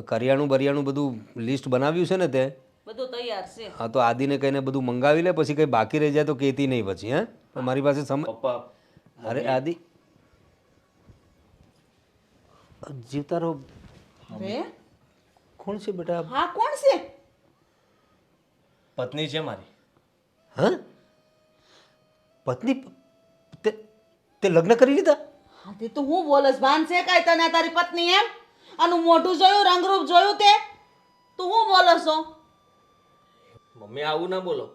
કરિયાણું બરિયાણું બધું લિસ્ટ બનાવ્યું છે ને તે? બધું તૈયાર છે. હા, તો આદિને કહીને બધું મંગાવી લે, પછી કંઈ બાકી રહી જાય તો કહેતી નહીં પછી. હે, મારી પાસે સમય. પપ્પા અરે આદિ, જીવતા રહો. અરે કોણ છે બેટા? હા, કોણ છે? પત્ની છે મારી. હા, પત્ની? તે તે લગ્ન કરી લીધા? હા, તે તો હું બોલસ ભાન છે કાંઈ તને તારી પત્ની એમ? આનું મોઢું જોયું, રંગરૂપ જોયું તે? તું હું બોલસ છો? મમ્મી આવું ના બોલો.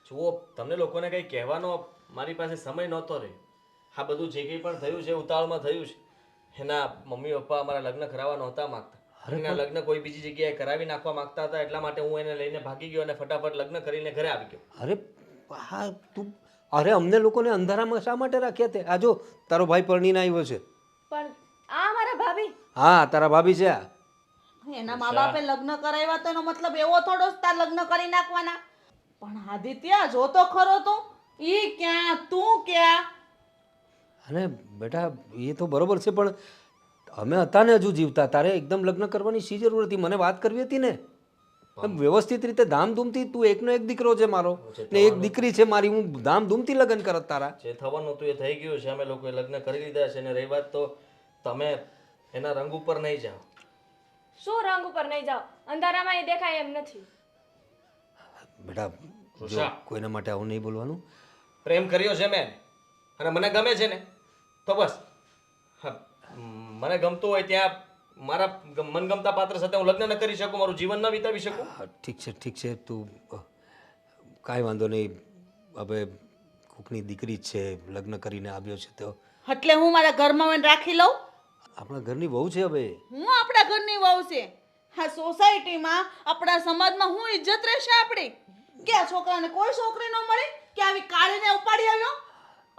જુઓ, તમને લોકોને કંઈ કહેવાનો મારી પાસે સમય નહોતો રહ્યો. આ બધું જે કંઈ પણ થયું છે ઉતાવળમાં થયું છે. એના મમ્મી પપ્પા અમારા લગ્ન કરાવવા નહોતા માંગતા. એના લગ્ન કોઈ બીજી જગ્યાએ કરાવી નાખવા માંગતા હતા, એટલા માટે હું એને લઈને ભાગી ગયો અને ફટાફટ લગ્ન કરીને ઘરે આવી ગયો. અરે હા, તું અરે અમને લોકોને અંધારામાં શા માટે રાખ્યા તે? આ જો તારો ભાઈ પરણીને આવ્યો છે. પણ આ મારા ભાભી. હા, તારા ભાભી છે આ. એના મા બાપે લગ્ન કરાવ્યા તો એનો મતલબ એવો થોડો જ તાર લગ્ન કરી નાખવાના. પણ આદિત્ય જો તો ખરો તો, ઈ ક્યાં તું ક્યાં? અને બેટા એ તો બરોબર છે, પણ અમે હતા ને હજુ જીવતા, તારે એકદમ લગ્ન કરવાની શી જરૂર હતી? મને વાત કરવી હતી ને. એમ વ્યવસ્થિત રીતે ધામધૂમથી, તું એકનો એક દીકરો છે મારો ને એક દીકરી છે મારી, હું ધામધૂમથી લગ્ન કરત તારા. જે થવાનું હતું એ થઈ ગયું છે. અમે લોકોએ લગ્ન કરી લીધા છે અને રહી વાત તો તમે એના રંગ ઉપર નહીં જાઓ. શું રંગ ઉપર નહીં જાઓ? અંધારામાં એ દેખાય એમ નથી. બેટા જો કોઈના માટે આવું નહીં બોલવાનું. પ્રેમ કર્યો છે મેં અને મને ગમે છે ને, તો બસ. હા, મને ગમતું હોય ત્યાં મારા મનગમતા પાત્ર સાથે હું લગ્ન ન કરી શકું, મારું જીવન ન વિતાવી શકું? હા, ઠીક છે ઠીક છે, તું કાંઈ વાંધો નહીં. હવે કોકની દીકરી જ છે, લગ્ન કરીને આવ્યો છે તો એટલે હું મારા ઘરમાં એને રાખી લઉં? આપણા ઘરની વહુ છે. હવે હું આપણા ઘરની વહુ છે. હા, સોસાયટીમાં આપણા સમાજમાં હું ઇજ્જત રહેશે આપણી? કે આ છોકરાને કોઈ છોકરી ન મળી, કે આવી કાળીને ઉપાડી આવ્યો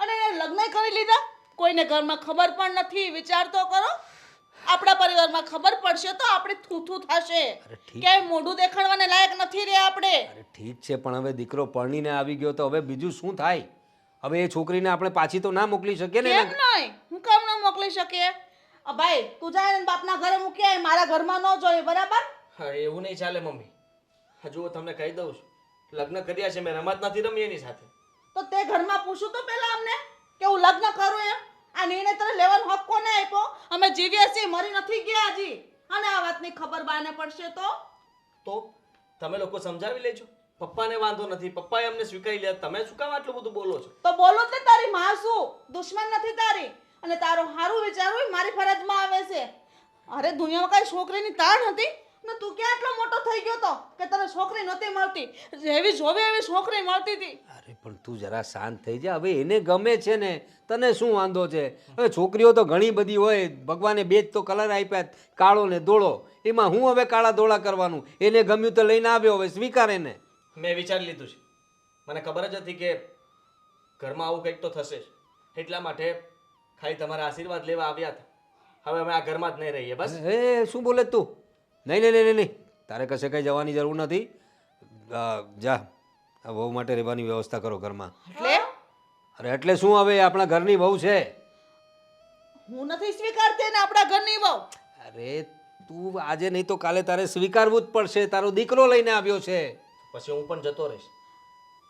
અને એને લગ્ન કરી લીધા? કોઈને ઘરમાં ખબર પણ નથી. વિચાર તો કરો, આપણા પરિવારમાં ખબર પડશે તો આપણે થૂથું થશે. ક્યાંય મોઢું દેખાડવાને લાયક નથી રે આપણે. અરે ઠીક છે, પણ હવે દીકરો પરણીને આવી ગયો તો હવે બીજું શું થાય? હવે એ છોકરીને આપણે પાછી તો ના મોકલી શકીએ ને. કેમ નહીં? હું કામ ન મોકલી શકીએ? ભાઈ તું જાય ને બાપના ઘરે મૂકી આય, મારા ઘરમાં ન જોઈએ, બરાબર? હા, એવું નહીં ચાલે મમ્મી. હજુ તમને કહી દઉં છું, લગ્ન કર્યા છે મેં, રમત નથી રમી એની સાથે. તો તે ઘરમાં પૂછું તો પેલા અમને કે હું લગ્ન કરું એમ? આ નિર્ણય તને લેવાનો હક કોને આપ્યો? અમે જીવ્યા છીએ, મરી નથી ગયા હજી. અને આ વાતની ખબર બાને પડશે તો તમે લોકો સમજાવી લેજો. પપ્પાને વાંધો નથી, પપ્પાએ અમને સ્વીકારી લીધા, તમે શું કામ આટલું બધું બોલો છો? તો બોલો તે તારી માં શું દુશ્મન નથી તારી? અને તારું હારું વિચારવું મારી ફરજમાં આવે છે. અરે દુનિયામાં કઈ છોકરીની તાણ હતી ને તું ક્યાં આટલો મોટો થઈ ગયો તો કે તને છોકરી નહોતી મળતી? જેવી જોવે એવી છોકરી મળતી હતી. અરે પણ તું જરા શાંત થઈ જા. હવે એને ગમે છે ને, તને શું વાંધો છે? હવે છોકરીઓ તો ઘણી બધી હોય, ભગવાને બે જ તો કલર આપ્યા, કાળો ને ધોળો. એમાં હું હવે કાળા ધોળા કરવાનું? એને ગમ્યું તો લઈને આવ્યો, હવે સ્વીકાર એને. મેં વિચારી લીધું છે. મને ખબર જ હતી કે ઘરમાં આવું કંઈક તો થશે જ. એટલા માટે ખાલી તમારા આશીર્વાદ લેવા આવ્યા હતા. હવે અમે આ ઘરમાં જ નહીં રહીએ બસ. એ શું બોલે તું? નહીં નહીં નહીં નહીં, તારે કશે કંઈ જવાની જરૂર નથી. જા, આ વહુ માટે રહેવાની વ્યવસ્થા કરો ઘરમાં. એટલે અરે એટલે શું? હવે આપણા ઘરની વહુ છે. હું નથી સ્વીકારતી ને આપણા ઘરની વહુ. અરે તું આજે નહીં તો કાલે તારે સ્વીકારવું જ પડશે. તારો દીકરો લઈને આવ્યો છે. પછી હું પણ જતો રહીશ.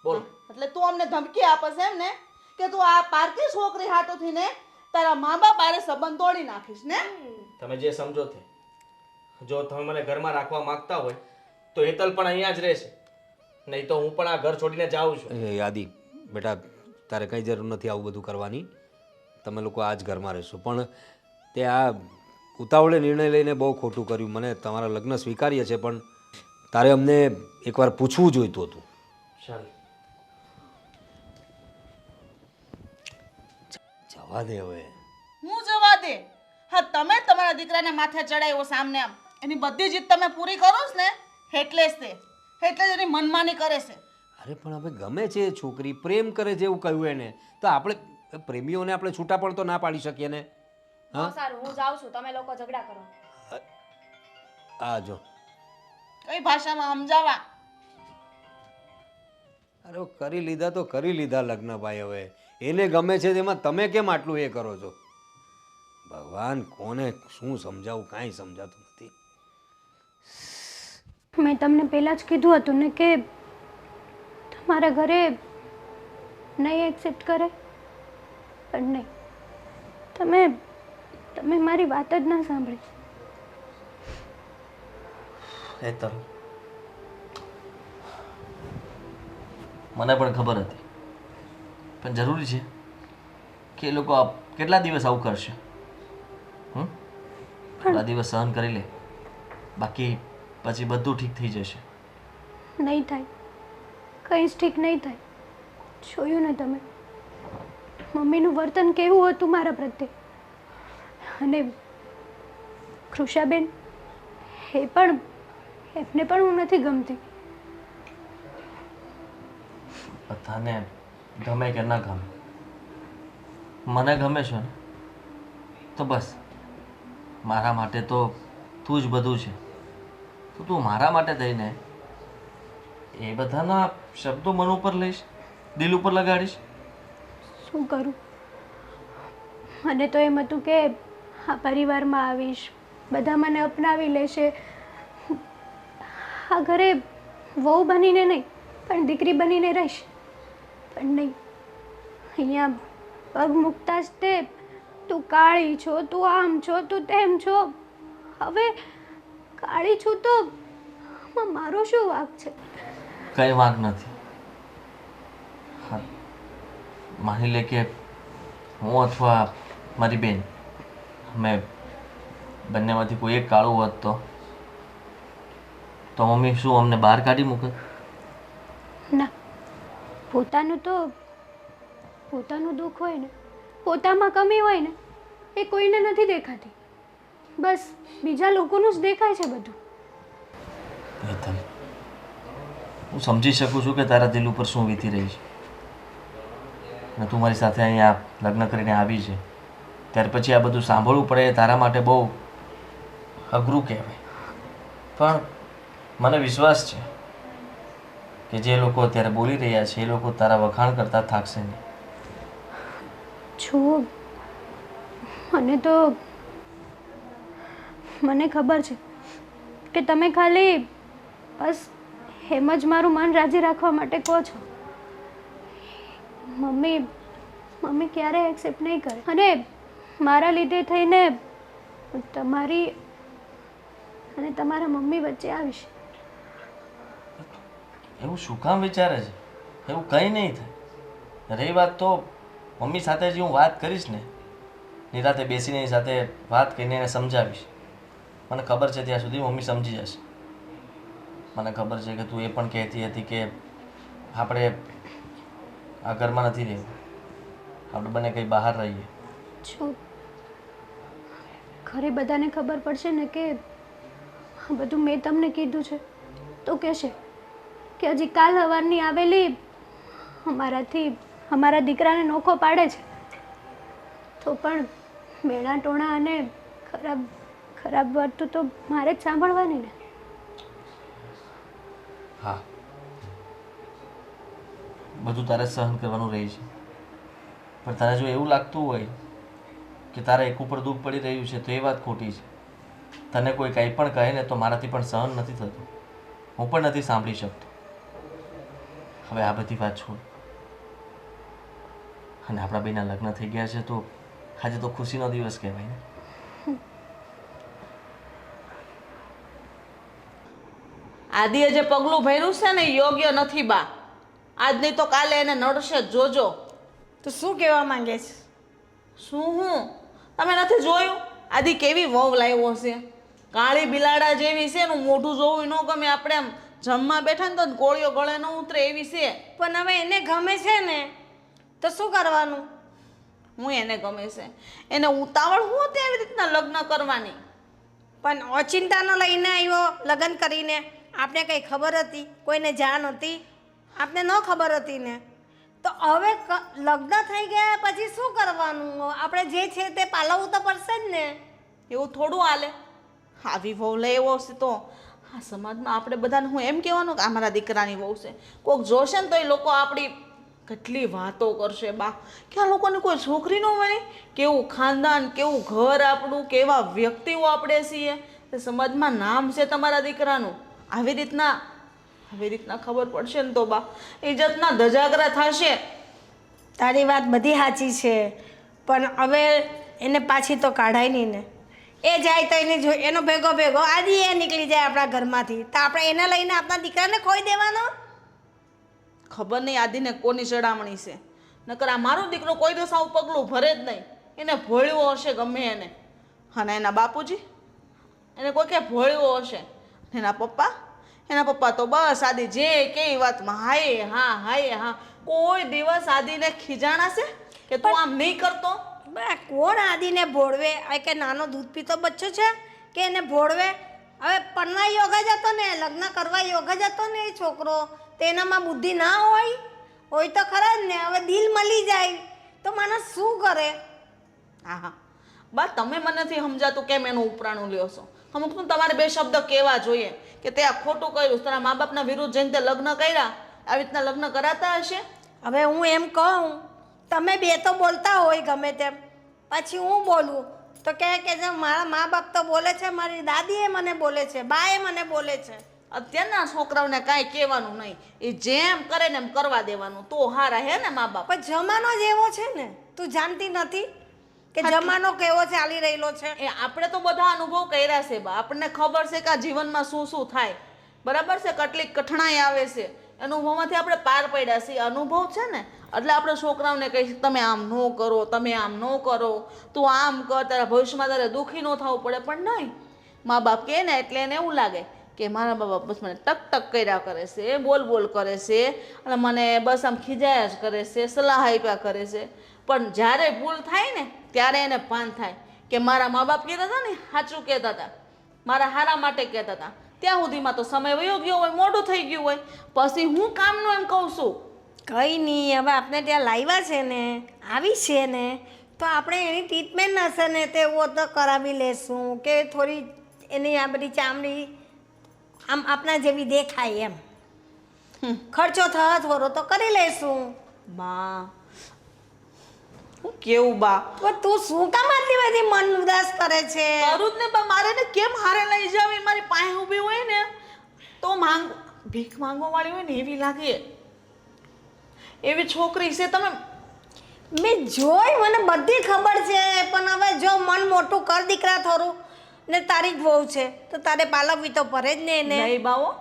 બોલ. એટલે તું અમને ધમકી આપસ એમ ને કે તું આ પારકી છોકરી હાટોથી ને તારા મા બાપ આરે સંબંધ તોડી નાખીશ ને? તમે જે સમજો તે. જો તમે મને ઘરમાં રાખવા માંગતા હોય તો હેતલ પણ અહીંયા જ રહેશે, નહીં તો હું પણ આ ઘર છોડીને જાઉં છું. એ યાદી બેટા, તારે કંઈ જરૂર નથી આવું બધું કરવાની. તમે લોકો આ જ ઘરમાં રહેશો. પણ તે આ ઉતાવળે નિર્ણય લઈને બહુ ખોટું કર્યું. મને તમારા લગ્ન સ્વીકાર્ય છે, પણ તારે અમને એકવાર પૂછવું જોઈતું હતું. ચાલ જવા દે હવે. હું જવા દે? હા, તમે તમારા દીકરાને માથે ચડાવ્યો સામને આમ, એની બધી જીત તમે પૂરી કરો છો ને એટલે જ એની મનમાની કરે છે. અરે પણ હવે ગમે છે છોકરી, પ્રેમ કરે છે એવું કહ્યું એને, તો આપણે પ્રેમીઓને આપણે છૂટા પણ તો ના પાડી શકીએ ને. હા સારું, હું જાઉં છું, તમે લોકો ઝઘડા કરો. આ જો કઈ ભાષામાં સમજાવા? અરે કરી લીધા તો કરી લીધા લગ્ન ભાઈ. હવે એને ગમે છે તેમાં તમે કેમ આટલું એ કરો છો? ભગવાન, કોને શું સમજાવું, કાંઈ સમજાતું નથી. મેં તમને પહેલાં જ કીધું હતું ને કે તમારા ઘરે નહીં એક્સેપ્ટ કરે, પણ નહીં, તમે મારી વાત જ ના સાંભળી. હેતલ, મને પણ ખબર હતી, પણ જરૂરી છે કે એ લોકો કેટલા દિવસ આવું કરશે? થોડા દિવસ સહન કરી લે, બાકી પછી બધું ઠીક થઈ જશે. નહીં થાય, કંઈ જ ઠીક નહીં થાય. જોયું ને તમે મમ્મીનું વર્તન કેવું હતું મારા પ્રત્યે. અને કૃષાબેન, એમને પણ હું નથી ગમતી. બધાને ગમે કે ન ગમે, મને ગમે છે ને તો બસ. મારા માટે તો તું જ બધું છે. તો તું મારા માટે થઈને એ બધાના શબ્દો મન ઉપર લઈશ, દિલ ઉપર લગાડીશ? શું કરું? મને તો એમ હતું કે આ પરિવારમાં આવીશ, બધા મને અપનાવી લેશે, આ ઘરે વહુ બનીને નહીં પણ દીકરી બનીને રહીશ. પણ નહીં, અહીંયા પગ મૂકતા જ તે તું કાળી છો, તું આમ છો, તું તેમ છો. હવે કાળી છું તો આમાં મારો શું વાંક છે? કંઈ વાંક નથી. હા, માની લે કે હું અથવા મારી બેન, અમે બંનેમાંથી કોઈ એક કાળું હોત તો મમ્મી શું અમને બહાર કાઢી મૂકે? ના, પોતાનું દુઃખ હોય ને, પોતામાં કમી હોય ને, એ કોઈને નથી દેખાતી. બસ બીજા લોકોનું જ દેખાય છે બધું. હેતલ, હું સમજી શકું છું કે તારા દિલ ઉપર શું વીતી રહી છે, અને તું મારી સાથે અહીંયા લગ્ન કરીને આવી છે, ત્યાર પછી આ બધું સાંભળવું પડે એ તારા માટે બહુ અઘરું કહેવાય. પણ મને વિશ્વાસ છે કે જે લોકો અત્યારે બોલી રહ્યા છે એ લોકો તારા વખાણ કરતા થાકશે નહીં. છો, મને ખબર છે કે તમે ખાલી બસ એમ જ મારું મન રાજી રાખવા માટે કહો છો. મમ્મી ક્યારેય એક્સેપ્ટ નહીં કરે, અને મારા લીધે થઈને તમારી અને તમારા મમ્મી વચ્ચે આવીશ. એવું શું કામ વિચારે છે? એવું કંઈ નહીં થાય. રહી વાત તો મમ્મી સાથે જે હું વાત કરીશ ને, નિરાતે બેસીને એની સાથે વાત કરીને એને સમજાવીશ. મને ખબર છે ત્યાં સુધી મમ્મી સમજી જશે. મને ખબર છે કે તું એ પણ કહેતી હતી કે આપણે આ ઘરમાં નથી રહેવું, આપણે બંને કંઈ બહાર રહીએ. છો, ઘરે બધાને ખબર પડશે ને કે આ બધું મેં તમને કીધું છે તો કહેશે કે હજી કાલ સવારની આવેલી અમારા દીકરાને નોખો પાડે છે. તો પણ મેણા ટોણા અને ખરાબ વાતો તો મારે જ સાંભળવાની ને. હા, બધું તારે સહન કરવાનું રહે છે, પણ તારે જો એવું લાગતું હોય કે તારા એક ઉપર દુઃખ પડી રહ્યું છે તો એ વાત ખોટી છે. તને કોઈ કંઈ પણ કહે ને તો મારાથી પણ સહન નથી થતું, હું પણ નથી સાંભળી શકતો. હવે આ બધી વાત છોડ, અને આપણા બેના લગ્ન થઈ ગયા છે તો આજે તો ખુશીનો દિવસ કહેવાય ને. આદિએ જે પગલું ભર્યું છે ને એ યોગ્ય નથી બા. આજ નહીં તો કાલે એને નડશે જ, જોજો. તો શું કહેવા માંગે છે? હું તમે નથી જોયું આદિ કેવી વહુ લાવ્યો છે? કાળી બિલાડા જેવી છે, એનું મોઢું જોવું ન ગમે. આપણે આમ જમવા બેઠા ને તો કોળીઓ ગળે ન ઉતરે એવી છે. પણ હવે એને ગમે છે ને તો શું કરવાનું? હું એને ગમે છે, એને ઉતાવળ હું હતી એવી રીતના લગ્ન કરવાની. પણ ઓચિંતાનો લઈને આવ્યો લગ્ન કરીને. આપણે કંઈ ખબર હતી? કોઈને જાણ હતી? આપને ન ખબર હતી ને તો હવે લગ્ન થઈ ગયા પછી શું કરવાનું? આપણે જે છે તે પાલવવું તો પડશે જ ને. એવું થોડું હાલે. આવી વહુ લેવો છે તો આ સમાજમાં આપણે બધાને હું એમ કહેવાનું કે આ મારા દીકરાની વહુ છે. કોઈક જોશે ને તો એ લોકો આપણી કેટલી વાતો કરશે બા, કે આ લોકોને કોઈ છોકરી ન મળે. કેવું ખાનદાન, કેવું ઘર આપણું, કેવા વ્યક્તિઓ આપણે છીએ. તે સમાજમાં નામ છે તમારા દીકરાનું. આવી રીતના ખબર પડશે ને તો બા ઇજ્જતના ધજાગરા થશે. તારી વાત બધી સાચી છે, પણ હવે એને પાછી તો કાઢાય નહીં ને. એ જાય તો એનો ભેગો આદિ એ નીકળી જાય આપણા ઘરમાંથી, તો આપણે એને લઈને આપણા દીકરાને ખોઈ દેવાનો. ખબર નહીં આદિને કોની ચડામણી છે, નકર આ મારો દીકરો કોઈ દિવસ આવું પગલું ભરે જ નહીં. એને ભોળ્યો હશે ગમે એને, અને એના બાપુજી એને કોઈ કે ભોળ્યો હશે. એના પપ્પા તો બસ આદિ જે કેવી વાતમાં હાય હા. કોઈ દિવસ આદિને ખીજાણા છે કે તું આમ નહીં કરતો? કોણ આદિને ભોળવે? આ કે નાનો દૂધ પીતો બચ્ચો છે કે એને ભોળવે? હવે પરણા યોગ જ હતો ને, લગ્ન કરવા યોગ જ હતો ને એ છોકરો, તો એનામાં બુદ્ધિ ના હોય તો ખરા જ ને. હવે દિલ મળી જાય તો માણસ શું કરે? હા બા તમે મને નથી સમજાતું કેમ એનું ઉપરાણું લ્યો છો. અમુક તો તમારે બે શબ્દ કહેવા જોઈએ કે તે આ ખોટું કર્યું, તારા મા બાપના વિરુદ્ધ જઈને તે લગ્ન કર્યા, આવી રીતના લગ્ન કરાતા હશે. હવે હું એમ કહું, તમે બે તો બોલતા હોય ગમે તેમ, પછી હું બોલું તો કે જે મારા મા બાપ તો બોલે છે, મારી દાદીએ મને બોલે છે, બાએ મને બોલે છે. અત્યારના છોકરાઓને કાંઈ કહેવાનું નહીં, એ જેમ કરે ને એમ કરવા દેવાનું, તો હારા હે ને મા બાપ. પણ જમાનો જ એવો છે ને, તું જાણતી નથી કે જમાનો કેવો ચાલી રહેલો છે? એ આપણે તો બધા અનુભવ કર્યા છે બા, આપણને ખબર છે કે આ જીવનમાં શું શું થાય, બરાબર છે, કેટલીક કઠણાઈ આવે છે, અનુભવમાંથી આપણે પાર પડ્યા છીએ. અનુભવ છે ને એટલે આપણે છોકરાઓને કહીએ તમે આમ ન કરો, તમે આમ ન કરો, તું આમ કર, તારા ભવિષ્યમાં તારે દુઃખી ન થવું પડે. પણ નહીં, મા બાપ કહે ને એટલે એને એવું લાગે કે મારા મા બાપ બસ મને ટક કર્યા કરે છે, બોલ કરે છે, અને મને બસ આમ ખીજાયા જ કરે છે, સલાહ આપ્યા કરે છે. પણ જ્યારે ભૂલ થાય ને ત્યારે એને ભાન થાય કે મારા મા બાપ કહેતા હતા ને સાચું કહેતા હતા, મારા હારા માટે કહેતા હતા. ત્યાં સુધીમાં તો સમય વયો ગયો હોય, મોડું થઈ ગયું હોય, પછી હું કામનું એમ કહું છું. કંઈ નહીં, હવે આપણે ત્યાં લાવ્યા છે ને, આવી છે ને, તો આપણે એની ટ્રીટમેન્ટ હશે ને તેવો તો કરાવી લેશું કે થોડી એની આ બધી ચામડી આમ આપણા જેવી દેખાય એમ. ખર્ચો થવા થોડો તો કરી લેશું. બા હું કેવું બા, પણ તું શું કામ આટલી બધી મન ઉદાસ કરે છે? કરું જ ને બા, મારે ને કેમ હારે લઈ જાવ? એ મારી પાસે ઊભી હોય ને તો ભીખ માંગવા વાળી હોય ને એવી લાગે, એવી છોકરી છે. તમે મેં જોઈ, મને બધી ખબર છે, પણ હવે જો મન મોટું કર દીકરા થોડું, ને તારી જ વહુ છે તો તારે પાલવવી તો પડે જ ને એને. નહીં બાવો,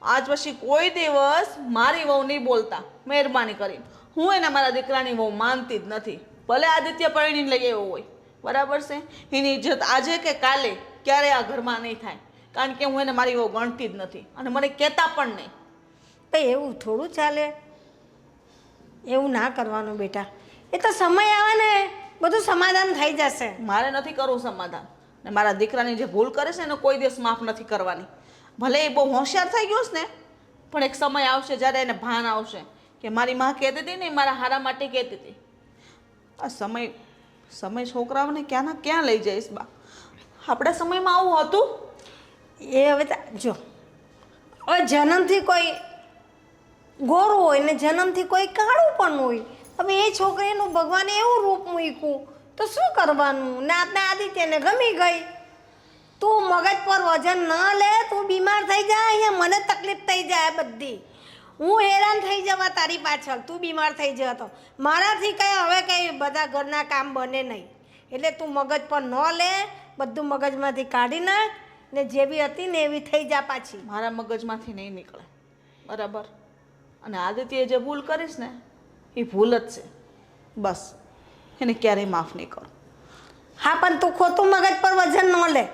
આજ પછી કોઈ દિવસ મારી વહુ નહીં બોલતા, મહેરબાની કરી. હું એને મારા દીકરાની વહુ માનતી જ નથી, ભલે આદિત્ય પરણીને લઈ આવ્યો હોય, બરાબર છે. એની ઇજ્જત આજે કે કાલે ક્યારે આ ઘરમાં નહીં થાય, કારણ કે હું એને મારી વહુ ગણતી જ નથી, અને મને કહેતા પણ નહીં. ભાઈ એવું થોડું ચાલે, એવું ના કરવાનું બેટા. એ તો સમય આવે ને બધું સમાધાન થઈ જશે. મારે નથી કરવું સમાધાન, ને મારા દીકરાની જે ભૂલ કરે છે એને કોઈ દિવસ માફ નથી કરવાની. ભલે એ બહુ હોશિયાર થઈ ગયો છે ને, પણ એક સમય આવશે જ્યારે એને ભાન આવશે કે મારી માં કહેતી હતી ને મારા હારા માટે કહેતી હતી. આ સમય છોકરાઓને ક્યાંના ક્યાં લઈ જઈશ બા. આપણા સમયમાં આવું હતું? એ હવે જો, હવે જન્મથી કોઈ ગોરું હોય ને જન્મથી કોઈ કાળું પણ હોય. હવે એ છોકરીનું ભગવાને એવું રૂપ મૂક્યું તો શું કરવાનું? ને આપણે આદિત્યને ગમી ગઈ. તું મગજ પર વજન ન લે, તું બીમાર થઈ જાય, અહીંયા મને તકલીફ થઈ જાય બધી. હું હેરાન થઈ જવા તારી પાછળ, તું બીમાર થઈ જતો. મારાથી કંઈ હવે કંઈ બધા ઘરના કામ બને નહીં. એટલે તું મગજ પર ન લે, બધું મગજમાંથી કાઢી નાખ, ને જેવી હતી ને એવી થઈ જા પાછી. મારા મગજમાંથી નહીં નીકળે, બરાબર. અને આદિત્યએ જે ભૂલ કરીશ ને એ ભૂલ જ છે, બસ. એને ક્યારેય માફ નહીં કરું. હા, પણ તું ખોટું મગજ પર વજન ન લે.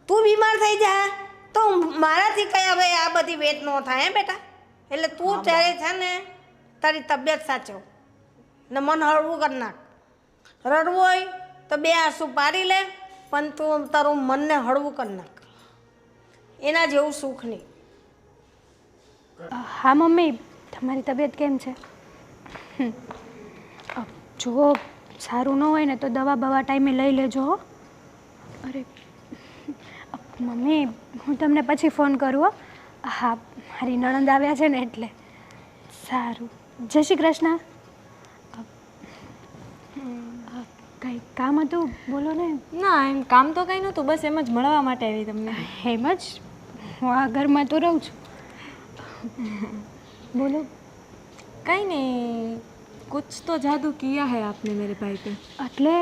તું બીમાર થઈ જા તો મારાથી કંઈ હવે આ બધી વેટ ન થાય હે બેટા. એટલે તું ત્યારે છે ને તારી તબિયત સાચવ ને મન હળવું કરી નાખ. રડવું હોય તો બે આંસુ પાડી લે, પણ તું તારું મનને હળવું કરી નાખ. એના જેવું સુખ નહીં. હા મમ્મી, તમારી તબિયત કેમ છે? જો સારું ન હોય ને તો દવા ટાઈમે લઈ લેજો હો. અરે મમ્મી, હું તમને પછી ફોન કરું હો. હા, મારી નણંદ આવ્યા છે ને એટલે. સારું, જય શ્રી કૃષ્ણ. કંઈ કામ હતું? બોલો ને. ના, એમ કામ તો કંઈ નહોતું, બસ એમ જ મળવા માટે આવી તમને. એમ જ? હું આ ઘરમાં તો રહું છું. બોલો. कहीं नहीं, कुछ तो जादू किया है आपने मेरे भाई पे. એટલે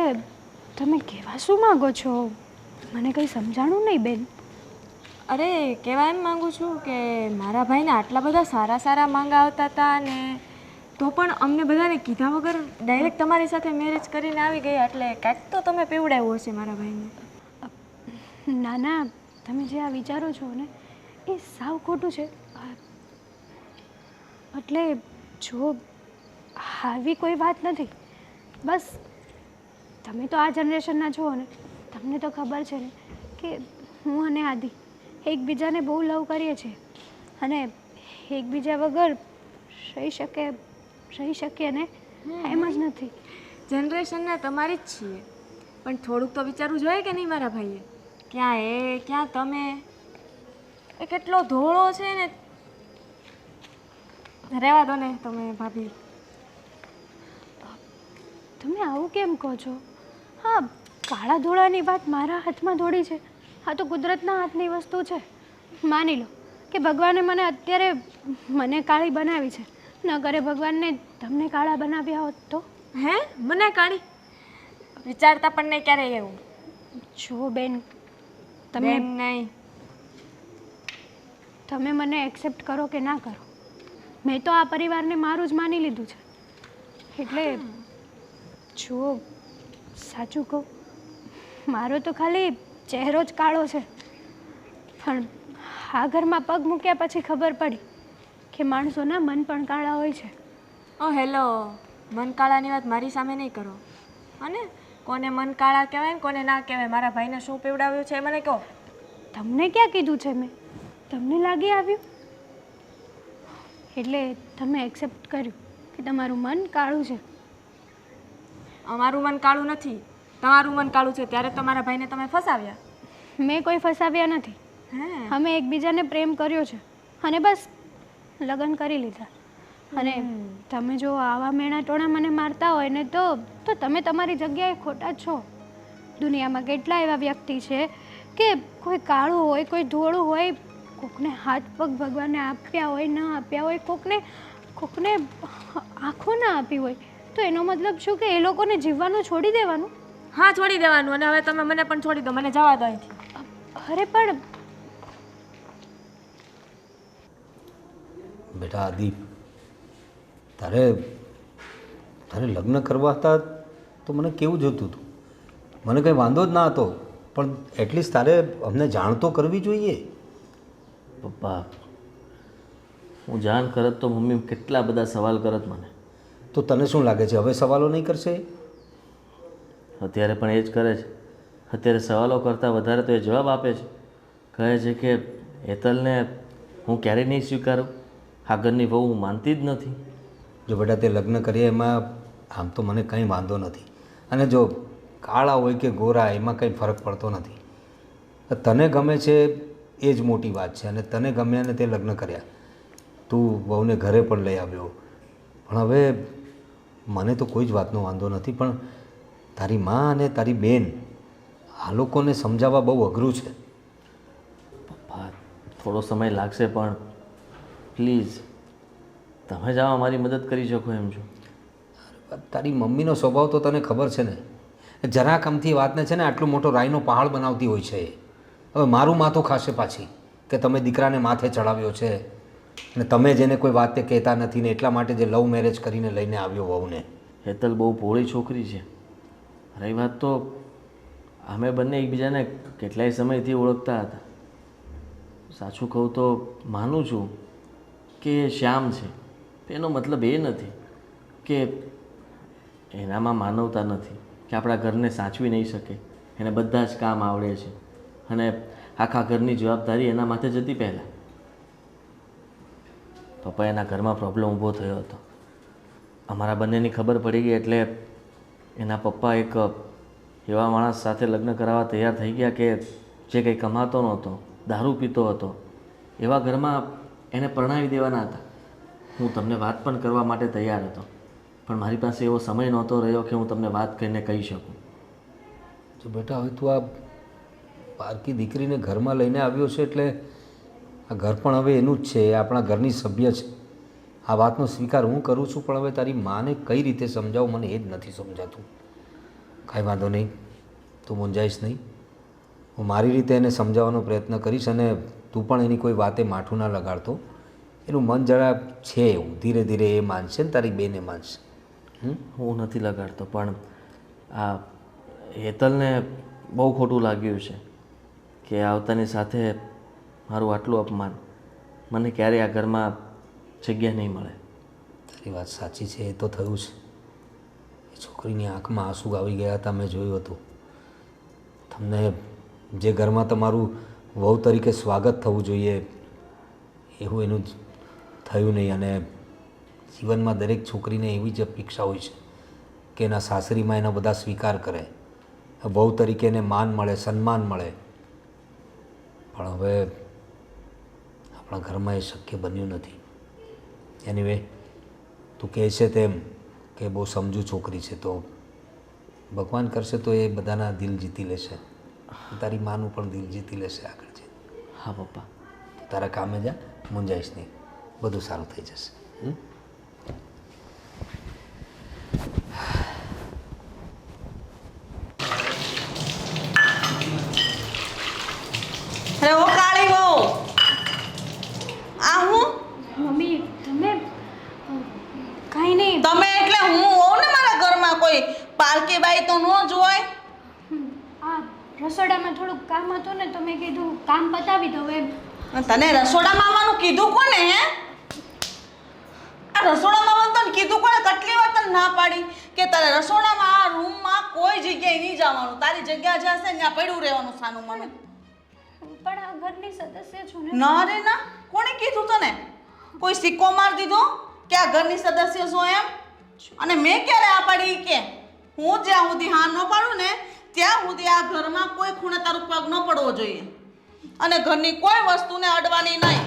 તમે કહેવા શું માગો છો? મને કંઈ સમજાણું નહીં બેન. અરે કહેવા એમ માંગુ છું કે મારા ભાઈને આટલા બધા સારા સારા માંગા આવતા હતા ને તો પણ અમને બધાને કીધા વગર ડાયરેક્ટ તમારી સાથે મેરેજ કરીને આવી ગયા, એટલે કાંઈક તો તમે પીવડાવ્યું હશે મારા ભાઈને. ના ના, તમે જે આ વિચારો છો ને એ સાવ ખોટું છે. એટલે જો આવી કોઈ વાત નથી. બસ તમે તો આ જનરેશનના છો ને, તમને તો ખબર છે ને કે હું અને આદિ એકબીજાને બહુ લવ કરીએ છીએ અને એકબીજા વગર રહી શકીએ ને એમ જ નથી. જનરેશનના તમારી જ છીએ, પણ થોડુંક તો વિચારવું જોઈએ કે નહીં મારા ભાઈએ? ક્યાં એ ક્યાં તમે, એ કેટલો ધોળો છે ને. રહેવા દો ને તમે ભાભી. તમે આવું કેમ કહો છો? હા, કાળા ધોળાની વાત મારા હાથમાં થોડી છે. આ તો કુદરતના હાથની વસ્તુ છે. માની લો કે ભગવાને મને અત્યારે મને કાળી બનાવી છે, ન કરે ભગવાનને તમને કાળા બનાવ્યા હોત તો? હે મને કાળી વિચારતા પણ નહીં ક્યારેય એવું. જો બેન, તમે નહીં, તમે મને એક્સેપ્ટ કરો કે ના કરો, મેં તો આ પરિવારને મારું જ માની લીધું છે. એટલે જો સાચું કહું, મારો તો ખાલી ચહેરો જ કાળો છે, પણ આ ઘરમાં પગ મૂક્યા પછી ખબર પડી કે માણસોના મન પણ કાળા હોય છે. ઓ હેલો, મન કાળાની વાત મારી સામે નહીં કરો. અને કોને મન કાળા કહેવાય ને કોને ના કહેવાય, મારા ભાઈને શું પીવડાવ્યું છે એ મને કહો. તમને ક્યાં કીધું છે મેં? તમને લાગી આવ્યું એટલે તમે એક્સેપ્ટ કર્યું કે તમારું મન કાળું છે. અમારું મન કાળું નથી, તમારું મન કાળું છે. ત્યારે તો મારા ભાઈને તમે ફસાવ્યા. મેં કોઈ ફસાવ્યા નથી. અમે એકબીજાને પ્રેમ કર્યો છે અને બસ લગ્ન કરી લીધા. અને તમે જો આવા મેણા ટોણા મને મારતા હોય ને તો તમે તમારી જગ્યાએ ખોટા જ છો. દુનિયામાં કેટલા એવા વ્યક્તિ છે કે કોઈ કાળું હોય, કોઈ ધોળું હોય, કોકને હાથ પગ ભગવાને આપ્યા હોય, ન આપ્યા હોય, કોકને આંખો ના આપી હોય, તો એનો મતલબ શું કે એ લોકોને જીવવાનું છોડી દેવાનું? હા, છોડી દેવાનું. અને હવે તમે મને પણ છોડી દો, મને જવા દો અહીંથી. અરે પણ બેટા આદિ, તારે લગ્ન કરવા હતા તો મને કેવું જોતું હતું? મને કંઈ વાંધો જ ના હતો, પણ એટલીસ્ટ તારે અમને જાણ તો કરવી જોઈએ. પપ્પા, હું જાણ કરત તો મમ્મી કેટલા બધા સવાલ કરત મને. તો તને શું લાગે છે હવે સવાલો નહીં કરશે? અત્યારે પણ એ જ કરે છે. અત્યારે સવાલો કરતાં વધારે તો એ જવાબ આપે છે. કહે છે કે હેતલને હું ક્યારેય નહીં સ્વીકારું, આ ઘરની વહુ હું માનતી જ નથી. જો બેટા તે લગ્ન કરીએ એમાં આમ તો મને કંઈ વાંધો નથી, અને જો કાળા હોય કે ગોરા એમાં કંઈ ફરક પડતો નથી. તને ગમે છે એ જ મોટી વાત છે, અને તને ગમ્યા ને તે લગ્ન કર્યા, તું વહુને ઘરે પણ લઈ આવ્યો. પણ હવે મને તો કોઈ જ વાતનો વાંધો નથી, પણ તારી મા અને તારી બેન આ લોકોને સમજાવવા બહુ અઘરું છે. પપ્પા, થોડો સમય લાગશે, પણ પ્લીઝ તમે જ આમાં મારી મદદ કરી શકો એમ છો. તારી મમ્મીનો સ્વભાવ તો તને ખબર છે ને, જરાક આમથી વાતને છે ને આટલો મોટો રાઈનો પહાડ બનાવતી હોય છે. હવે મારું માથું ખાશે પાછી કે તમે દીકરાને માથે ચડાવ્યો છે અને તમે જેને કોઈ વાતે કહેતા નથી ને એટલા માટે જે લવ મેરેજ કરીને લઈને આવ્યો વહુને. હેતલ બહુ ભોળી છોકરી છે. રહી વાત તો અમે બંને એકબીજાને કેટલાય સમયથી ઓળખતા હતા. સાચું કહું તો માનું છું કે એ શ્યામ છે, એનો મતલબ એ નથી કે એનામાં માનવતા નથી, કે આપણા ઘરને સાચવી નહીં શકે. એને બધા જ કામ આવડે છે અને આખા ઘરની જવાબદારી એના માથે જતી. પહેલાં પપ્પા એના ઘરમાં પ્રોબ્લેમ ઊભો થયો હતો. અમારા બંનેની ખબર પડી ગઈ એટલે એના પપ્પા એક એવા માણસ સાથે લગ્ન કરાવવા તૈયાર થઈ ગયા કે જે કંઈ કમાતો નહોતો, દારૂ પીતો હતો. એવા ઘરમાં એને પરણાવી દેવાના હતા. હું તમને વાત પણ કરવા માટે તૈયાર હતો, પણ મારી પાસે એવો સમય નહોતો રહ્યો કે હું તમને વાત કરીને કહી શકું. તો બેટા હવે તું આ પારકી દીકરીને ઘરમાં લઈને આવ્યો છે એટલે આ ઘર પણ હવે એનું જ છે, એ આપણા ઘરની સભ્ય છે. આ વાતનો સ્વીકાર હું કરું છું, પણ હવે તારી માને કઈ રીતે સમજાવું મને એ જ નથી સમજાતું. કાંઈ વાંધો નહીં, તું મૂંઝાઈશ નહીં. હું મારી રીતે એને સમજાવવાનો પ્રયત્ન કરીશ, અને તું પણ એની કોઈ વાતે માઠું ના લગાડતો. એનું મન જરા છે એવું, ધીરે ધીરે એ માનશે ને તારી બેને માનશે. હું નથી લગાડતો, પણ આ હેતલને બહુ ખોટું લાગ્યું છે કે આવતાની સાથે મારું આટલું અપમાન. મને ક્યારેય આ ઘરમાં જગ્યા નહીં મળે. તારી વાત સાચી છે, એ તો થયું છે. એ છોકરીની આંખમાં આંસુ આવી ગયા હતા, મેં જોયું હતું. તમને જે ઘરમાં તમારું વહુ તરીકે સ્વાગત થવું જોઈએ એવું એનું જ થયું નહીં. અને જીવનમાં દરેક છોકરીને એવી જ અપેક્ષા હોય છે કે એના સાસરીમાં એના બધા સ્વીકાર કરે, વહુ તરીકે એને માન મળે, સન્માન મળે. પણ હવે આપણા ઘરમાં એ શક્ય બન્યું નથી. એનીવે, તું કહે છે તેમ કે બહુ સમજુ છોકરી છે, તો ભગવાન કરશે તો એ બધાના દિલ જીતી લેશે. તારી માનું પણ દિલ જીતી લેશે આગળ છે. હા પપ્પા. તારા કામે જા, મૂંઝાઈશ નહીં, બધું સારું થઈ જશે. અરે ઓ કાળી વહુ, આ હું મમ્મી તમે કાંઈ નહીં. તમે એટલે હું હોઉં ને મારા ઘરમાં, કોઈ પાલકી બાઈ તો ન જ હોય. આ રસોડામાં થોડુંક કામ હતું ને તો મેં કીધું કામ પતાવી દઉં એમ. તને રસોડામાં આવવાનું કીધું કોને? હે, આ રસોડામાં આવવાનું તને કીધું કોને? કેટલી વાર તને ના પાડી કે તારે રસોડામાં આ રૂમમાં કોઈ જગ્યાએ નહીં જવાનું, તારી જગ્યા જ્યાં છે ત્યાં પડ્યું રહેવાનું સાનું મને. પણ આ ઘરની સદસ્ય છું ને. ના રે ના, કોણે કીધું તને? કોઈ સિક્કો માર દીધો કે આ ઘરની સદસ્ય છો એમ? અને મેં ક્યારે આ પાડી કે હું જ્યાં સુધી હા ન પાડું ને ત્યાં સુધી આ ઘરમાં કોઈ ખૂણે તારું પગ ન પડવો જોઈએ, અને ઘરની કોઈ વસ્તુને અડવાની નહીં.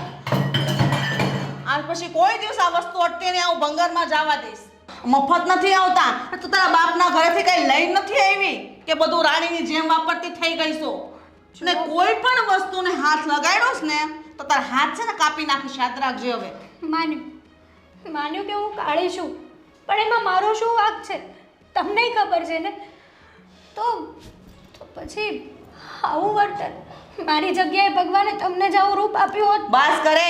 આજ પછી કોઈ દિવસ આ વસ્તુ અટકે ને હું ભંગારમાં જવા દઈશ. મફત નથી આવતા, તો તારા બાપના ઘરેથી કઈ લઈ નથી આવી કે બધું રાણીની જેમ વાપરતી થઈ ગઈ છો. ને કોઈ પણ વસ્તુને હાથ લગાડ્યો છે ને તો તારા હાથ છે ને કાપી નાખીશ, યાદ રાખજે. હવે માન્યું કે હું કાળી છું, પણ એમાં મારો શું વાંક છે તમને ખબર છે ને. તો પછી આવું વર્તન, મારી જગ્યાએ ભગવાને તમને જ આવું રૂપ આપ્યું હોત. બસ કરે,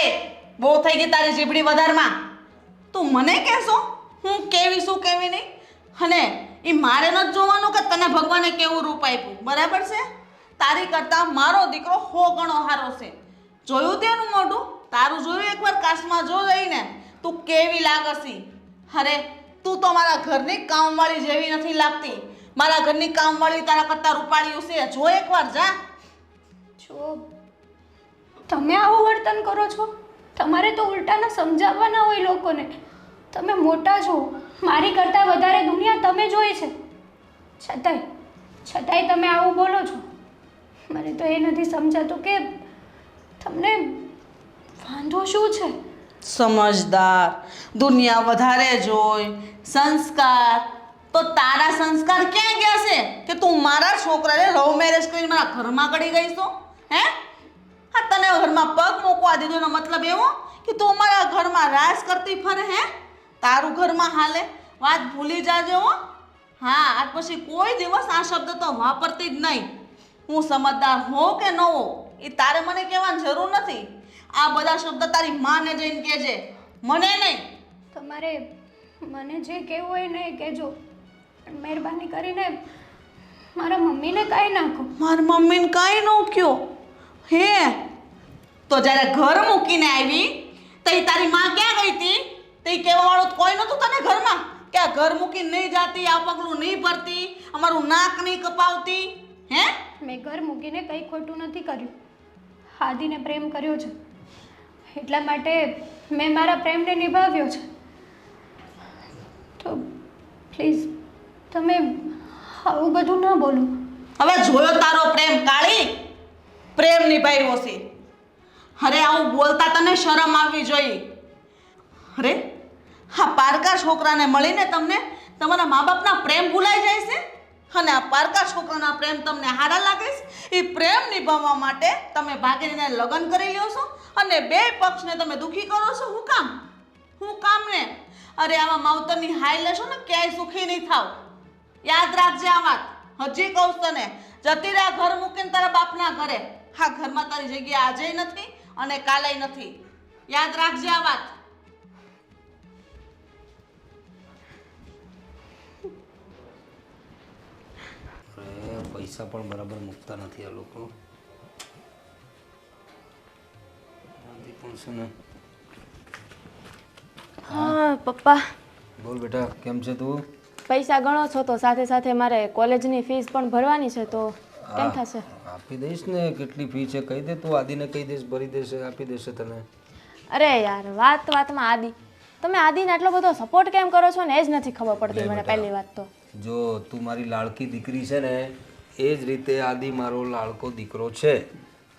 બહુ થઈ ગઈ તારી જીભડી વધારમાં. તું મને કહેશો હું કેવી શું કેવી નહીં? અને એ મારે નથી જોવાનું કે તને ભગવાને કેવું રૂપ આપ્યું, બરાબર છે? તારી કરતાં મારો દીકરો 100 ગણો સારો છે. જોયું તેનું મોઢું? તારું જોયું એકવાર કાશમાં જો જઈને તું કેવી લાગશી. અરે તું તો મારા ઘરની કામવાળી જેવી નથી લાગતી. મારા ઘરની કામવાળી તારા કરતાં રૂપાળીયું છે, જો એકવાર જા. જો તમે આવું વર્તન કરો છો, તમારે તો ઉલટાના સમજાવવાના હોય લોકોને. તમે મોટા છો, મારી કરતાં વધારે દુનિયા તમે જોઈ છે, છતાંય તમે આવું બોલો છો. મને તો એ નથી સમજાતું કે તમને વાંધો શું છે. સમજદાર, દુનિયા વધારે જોઈ, સંસ્કાર તો તારા સંસ્કાર ક્યાં ગયા છે કે તું મારા છોકરાને લવ મેરેજ કરીને મારા ઘરમાં ગળી ગઈ છો? હે, હા તને ઘરમાં પગ મૂકવા દીધો એનો મતલબ એવો કે તું મારા ઘરમાં રાજ કરતી ફરે? હે, તારું ઘરમાં હાલે, વાત ભૂલી જાજે હો. હા, આજ પછી કોઈ દિવસ આ શબ્દ તો વાપરતી જ નહીં. હું સમજદાર હો કે ન હો એ તારે મને કહેવાની જરૂર નથી. આ બધા શબ્દ તારી માને જઈને કહેજે, મને નહીં. તમારે મને જે કહેવું હોય ને એ કહેજો, પણ મહેરબાની કરીને મારા મમ્મીને કાંઈ નાખો. મારી મમ્મીને કાંઈ ન કયો? હે, તો જ્યારે ઘર મૂકીને આવી તઈ તારી માં ક્યાં ગઈ હતી? તે કહેવાવાળું કોઈ નહોતું તને ઘરમાં કે આ ઘર મૂકીને નહીં જાતી, આ પગલું નહીં ભરતી, અમારું નાક નહીં કપાવતી? હે, મેં ઘર મૂકીને કંઈ ખોટું નથી કર્યું. હાદીને પ્રેમ કર્યો છે, એટલા માટે મેં મારા પ્રેમને નિભાવ્યો છે. તો પ્લીઝ તમે આવું બધું ન બોલો. હવે જોયો તારો પ્રેમ કાળી, પ્રેમ નિભાવ્યો છે. અરે આવું બોલતા તને શરમ આવવી જોઈએ. અરે હા પારકા છોકરાને મળીને તમને તમારા મા બાપના પ્રેમ ભૂલાઈ જાય છે. અને આ પારકા છોકરાના પ્રેમ તમને હારા લાગે છે? એ પ્રેમ નિભાવવા માટે તમે ભાગીને લગ્ન કરી લ્યો છો અને બે પક્ષને તમે દુખી કરો છો. હું કામ ને? અરે આવા માવતરની હાય લેશો ને ક્યાંય સુખી નહીં થાવ. યાદ રાખજે આ વાત. હજી કહું છું તને, જતી રહે ઘર મૂકીને તારા બાપના ઘરે. હા, ઘરમાં તારી જગ્યા આજે નથી અને કાલે નથી. યાદ રાખજે આ વાત. અરે પૈસા પણ બરાબર મૂકતા નથી આ લોકો. આથી પણ છે ને. હા પપ્પા, બોલ બેટા, કેમ છે તું? પૈસા ગણો છો તો સાથે સાથે મારે કોલેજની ફીસ પણ ભરવાની છે, તો કેમ થશે? આપી દઈશ ને. કેટલી ફી છે કહી દે. તું આદિને કહી દઈશ, ભરી દેશે, આપી દેશે તને. અરે યાર, વાતમાં આદિ, તમે આદિને આટલો બધો સપોર્ટ કેમ કરો છો ને એ જ નથી ખબર પડતી મને. પહેલી વાત તો જો તું મારી લાડકી દીકરી છે ને, એ જ રીતે આદિ મારો લાડકો દીકરો છે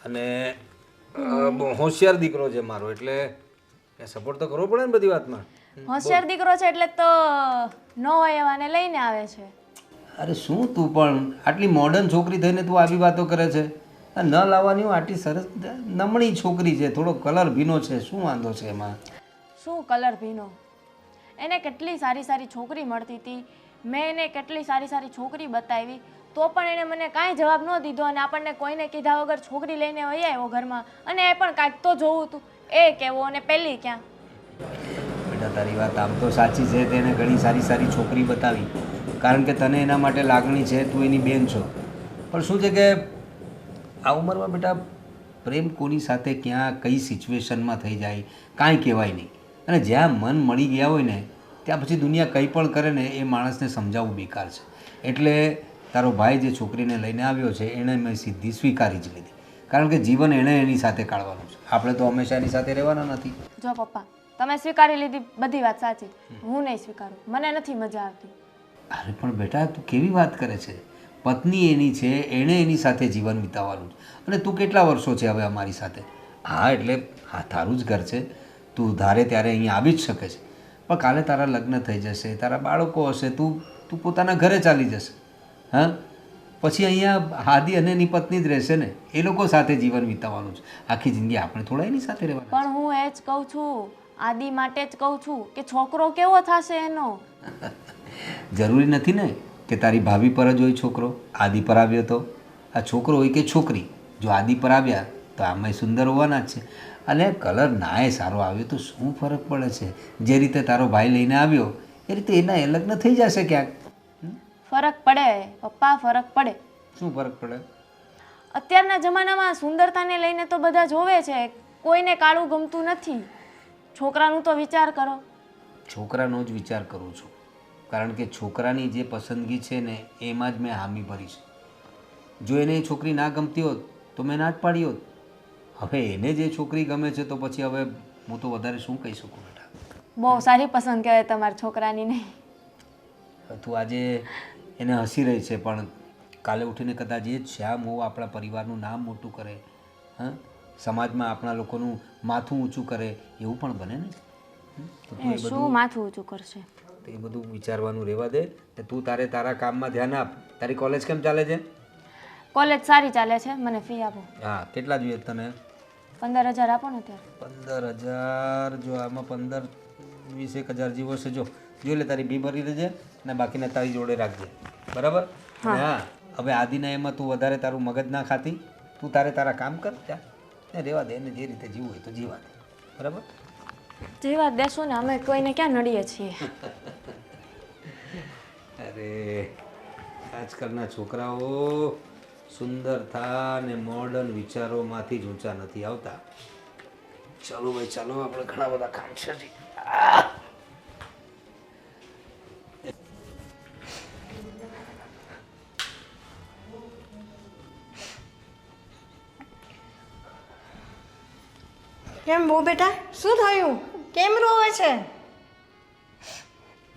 અને બહુ હોશિયાર દીકરો છે મારો, એટલે સપોર્ટ તો કરવો પડે ને બધી વાતમાં. હોશિયાર દીકરો છે એટલે તો ન હોય એવાને લઈને આવે છે. અરે શું તું પણ આટલી મોડર્ન છોકરી થઈને તું આવી વાતો કરે છે? આ ન લાવવાની હોય, આટલી સરસ નમણી છોકરી છે, થોડો કલર ભીનો છે, શું વાંધો છે એમાં? શું કલર ભીનો? એને કેટલી સારી સારી છોકરી મળતી હતી, મેં એને કેટલી સારી સારી છોકરી બતાવી, તો પણ એને મને કાંઈ જવાબ ન દીધો અને આપણને કોઈને કીધા વગર છોકરી લઈને વહી આવ્યો ઘરમાં. અને એ પણ કાંઈક તો જોવું હતું, એ કેવો અને પેલી ક્યાં. બેટા તારી વાત આમ તો સાચી છે, તેને ઘણી સારી સારી છોકરી બતાવી, કારણ કે તને એના માટે લાગણી છે, તું એની બેન છો. પણ શું છે કે આ ઉંમરમાં બેટા પ્રેમ કોની સાથે ક્યાં કઈ સિચ્યુએશનમાં થઈ જાય કાંઈ કહેવાય નહીં. અને જ્યાં મન મળી ગયા હોય ને ત્યાં પછી દુનિયા કંઈ પણ કરે ને એ માણસને સમજાવવું બેકાર છે. એટલે તારો ભાઈ જે છોકરીને લઈને આવ્યો છે એણે મેં સીધી સ્વીકારી જ લીધી, કારણ કે જીવન એણે એની સાથે કાઢવાનું છે. આપણે તો હંમેશા એની સાથે રહેવાના નથી. જો પપ્પા, તમે સ્વીકારી લીધી બધી વાત સાચી, હું નહીં સ્વીકારું, મને નથી મજા આવતી. અરે પણ બેટા તું કેવી વાત કરે છે? પત્ની એની છે, એણે એની સાથે જીવન વિતાવવાનું છે. અને તું કેટલા વર્ષો છે હવે અમારી સાથે? હા એટલે હા તારું જ ઘર છે, તું ધારે ત્યારે અહીંયા આવી જ શકે છે. પણ કાલે તારા લગ્ન થઈ જશે, તારા બાળકો હશે, તું પોતાના ઘરે ચાલી જશે. હા, પછી અહીંયા હાદી અને એની પત્ની જ રહેશે ને, એ લોકો સાથે જીવન વિતાવવાનું છે. આખી જિંદગી આપણે થોડા એની સાથે રહેવાના. પણ હું એ જ કહું છું, આદિ માટે જ કહું છું કે છોકરો કેવો થશે એનો. જરૂરી નથી ને કે તારી ભાભી પર જ હોય છોકરો. આદિ પર આવ્યો તો આ છોકરો હોય કે છોકરી, જો આદિ પર આવ્યા તો આમાંય સુંદર હોવાના જ છે. અને કલર નાય સારો આવ્યો તો શું ફરક પડે છે? જે રીતે તારો ભાઈ લઈને આવ્યો એ રીતે એના એ લગ્ન થઈ જશે ક્યાંક. ફરક પડે પપ્પા, ફરક પડે. શું ફરક પડે? અત્યારના જમાનામાં સુંદરતાને લઈને તો બધા જોવે છે, કોઈને કાળું ગમતું નથી. છોકરાનું તો વિચાર કરો. છોકરાનો જ વિચાર કરું છું, કારણ કે છોકરાની જે પસંદગી છે ને એમાં જ મેં હામી ભરી છે. જો એને એ છોકરી ના ગમતી હોત તો મેં ના જ પાડી હોત. હવે એને જે છોકરી ગમે છે તો પછી હવે હું તો વધારે શું કહી શકું બેટા? બહુ સારી પસંદ કહેવાય તમારી છોકરાની. નહીં, તું આજે એને હસી રહી છે, પણ કાલે ઉઠીને કદાચ એ જ શ્યામ હોવ આપણા પરિવારનું નામ મોટું કરે, હા, સમાજમાં આપણા લોકોનું માથું ઊંચું કરે, એવું પણ બને ને. તો તું એ શું માથું ઊંચું કરશે? એ બધું વિચારવાનું રહેવા દે. તું તારા કામમાં ધ્યાન આપ. તારી કોલેજ કેમ ચાલે છે? કોલેજ સારી ચાલે છે. મને ફી આપો. હા, કેટલા જોઈએ તને? 15,000 આપો ને ત્યારે. 15,000? જો આમાં 15-20,000 જેવો છે. જો લે તારી ફી ભરી લેજે ને બાકીના તારી જોડે રાખજે, બરાબર? હા, હવે આદિના એમાં તું વધારે તારું મગજ ના ખાતી, તું તારા કામ કર ત્યાં ને રહેવા દે. એને જે રીતે જીવવું હોય તો જીવા દે, બરાબર? જીવા દેશો ને, અમે કોઈને ક્યાં નડીએ છીએ. અરે આજકાલના છોકરાઓ સુંદરતા અને મોડર્ન વિચારોમાંથી જ ઊંચા નથી આવતા. ચાલો ભાઈ ચાલો, આપણે ઘણા બધા કામ છે. કેમ બહુ બેટા, શું થયું? કેમ રોવે છે?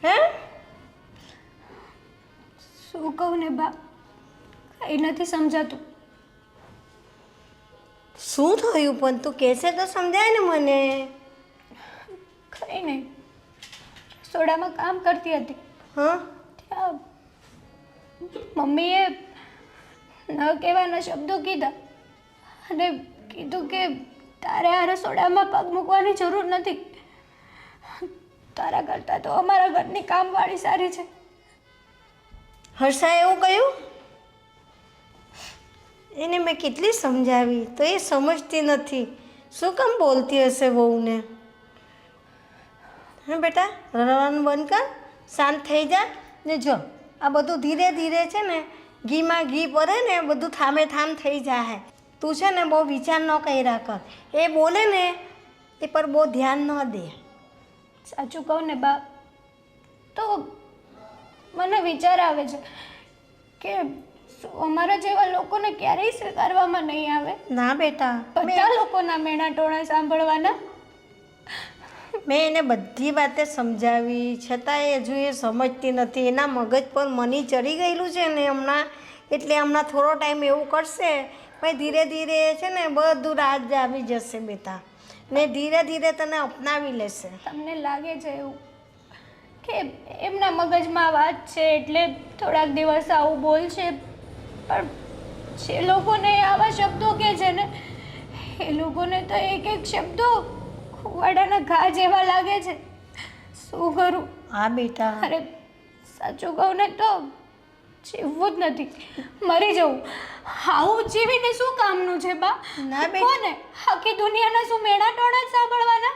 હે? શું કહું ને બા, કંઈ નથી સમજાતું. શું થયું પણ તું કહેશે તો સમજાય ને મને. કંઈ નહીં, રસોડામાં કામ કરતી હતી, હા, ત્યાં મમ્મીએ ન કહેવાના શબ્દો કીધા અને કીધું કે તારે આ રસોડામાં પગ મૂકવાની જરૂર નથી. તારા કરતાં તો અમારા ઘરની કામવાળી સારી છે. હર્ષાએ એવું કહ્યું? એને મેં કેટલી સમજાવી તો એ સમજતી નથી. શું કામ બોલતી હશે વહુને? હા બેટા, રડવાનું બંધ કર, શાંત થઈ જા. ને જો આ બધું ધીરે ધીરે છે ને, ઘીમાં ઘી પડે ને બધું થામે થામ થઈ જાય. તું છે ને બહુ વિચાર ન કર્યા કર. એ બોલે ને એ પર બહુ ધ્યાન ન દે. સાચું કહું ને બા, તો મને વિચાર આવે છે કે શું અમારા જેવા લોકોને ક્યારેય સ્વીકારવામાં નહીં આવે? ના બેટા, બધા લોકોના મેણા ટોણા સાંભળવાના. મેં એને બધી વાતે સમજાવી છતાં એ હજુ એ સમજતી નથી. એના મગજ પર મની ચડી ગયેલું છે ને હમણાં, એટલે હમણાં થોડો ટાઈમ એવું કરશે પછી ધીરે ધીરે છે ને બધું રાજ આવી જશે બેટા, ને ધીરે ધીરે તને અપનાવી લેશે. તમને લાગે છે એવું કે એમના મગજમાં વાત છે એટલે થોડાક દિવસ આવું બોલશે, પણ જે લોકોને આવા શબ્દો કહે છે ને એ લોકોને તો એક એક શબ્દો ખુવાડાના ઘા જેવા લાગે છે. શું કરું? હા બેટા, અરે સાચું કહું ને તો જીવવું જ નથી, મરી જવું. આવું જીવીને શું કામનું છે બા? ના બેટા. કોને આખી દુનિયાના શું મેણા ટોણા જ સાંભળવાના?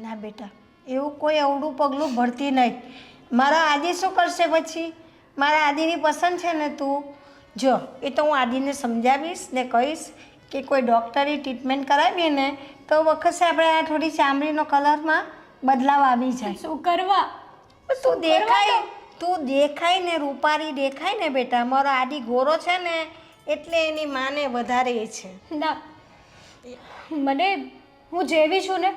ના બેટા, એવું કોઈ અવળું પગલું ભરતી નહીં. મારા આદિ શું કરશે પછી? મારા આદિની પસંદ છે ને તું જો, એ તો હું આદિને સમજાવીશ ને કહીશ કે કોઈ ડૉક્ટરી ટ્રીટમેન્ટ કરાવીએ ને તો વખતે આપણે આ થોડી ચામડીનો કલરમાં બદલાવ આવી જાય. શું કરવા? તું દેખાય ને રૂપારી દેખાય ને બેટા. મારો આદિ ગોરો છે ને એટલે એની માને વધારે એ છે. ના, મને હું જેવી છું ને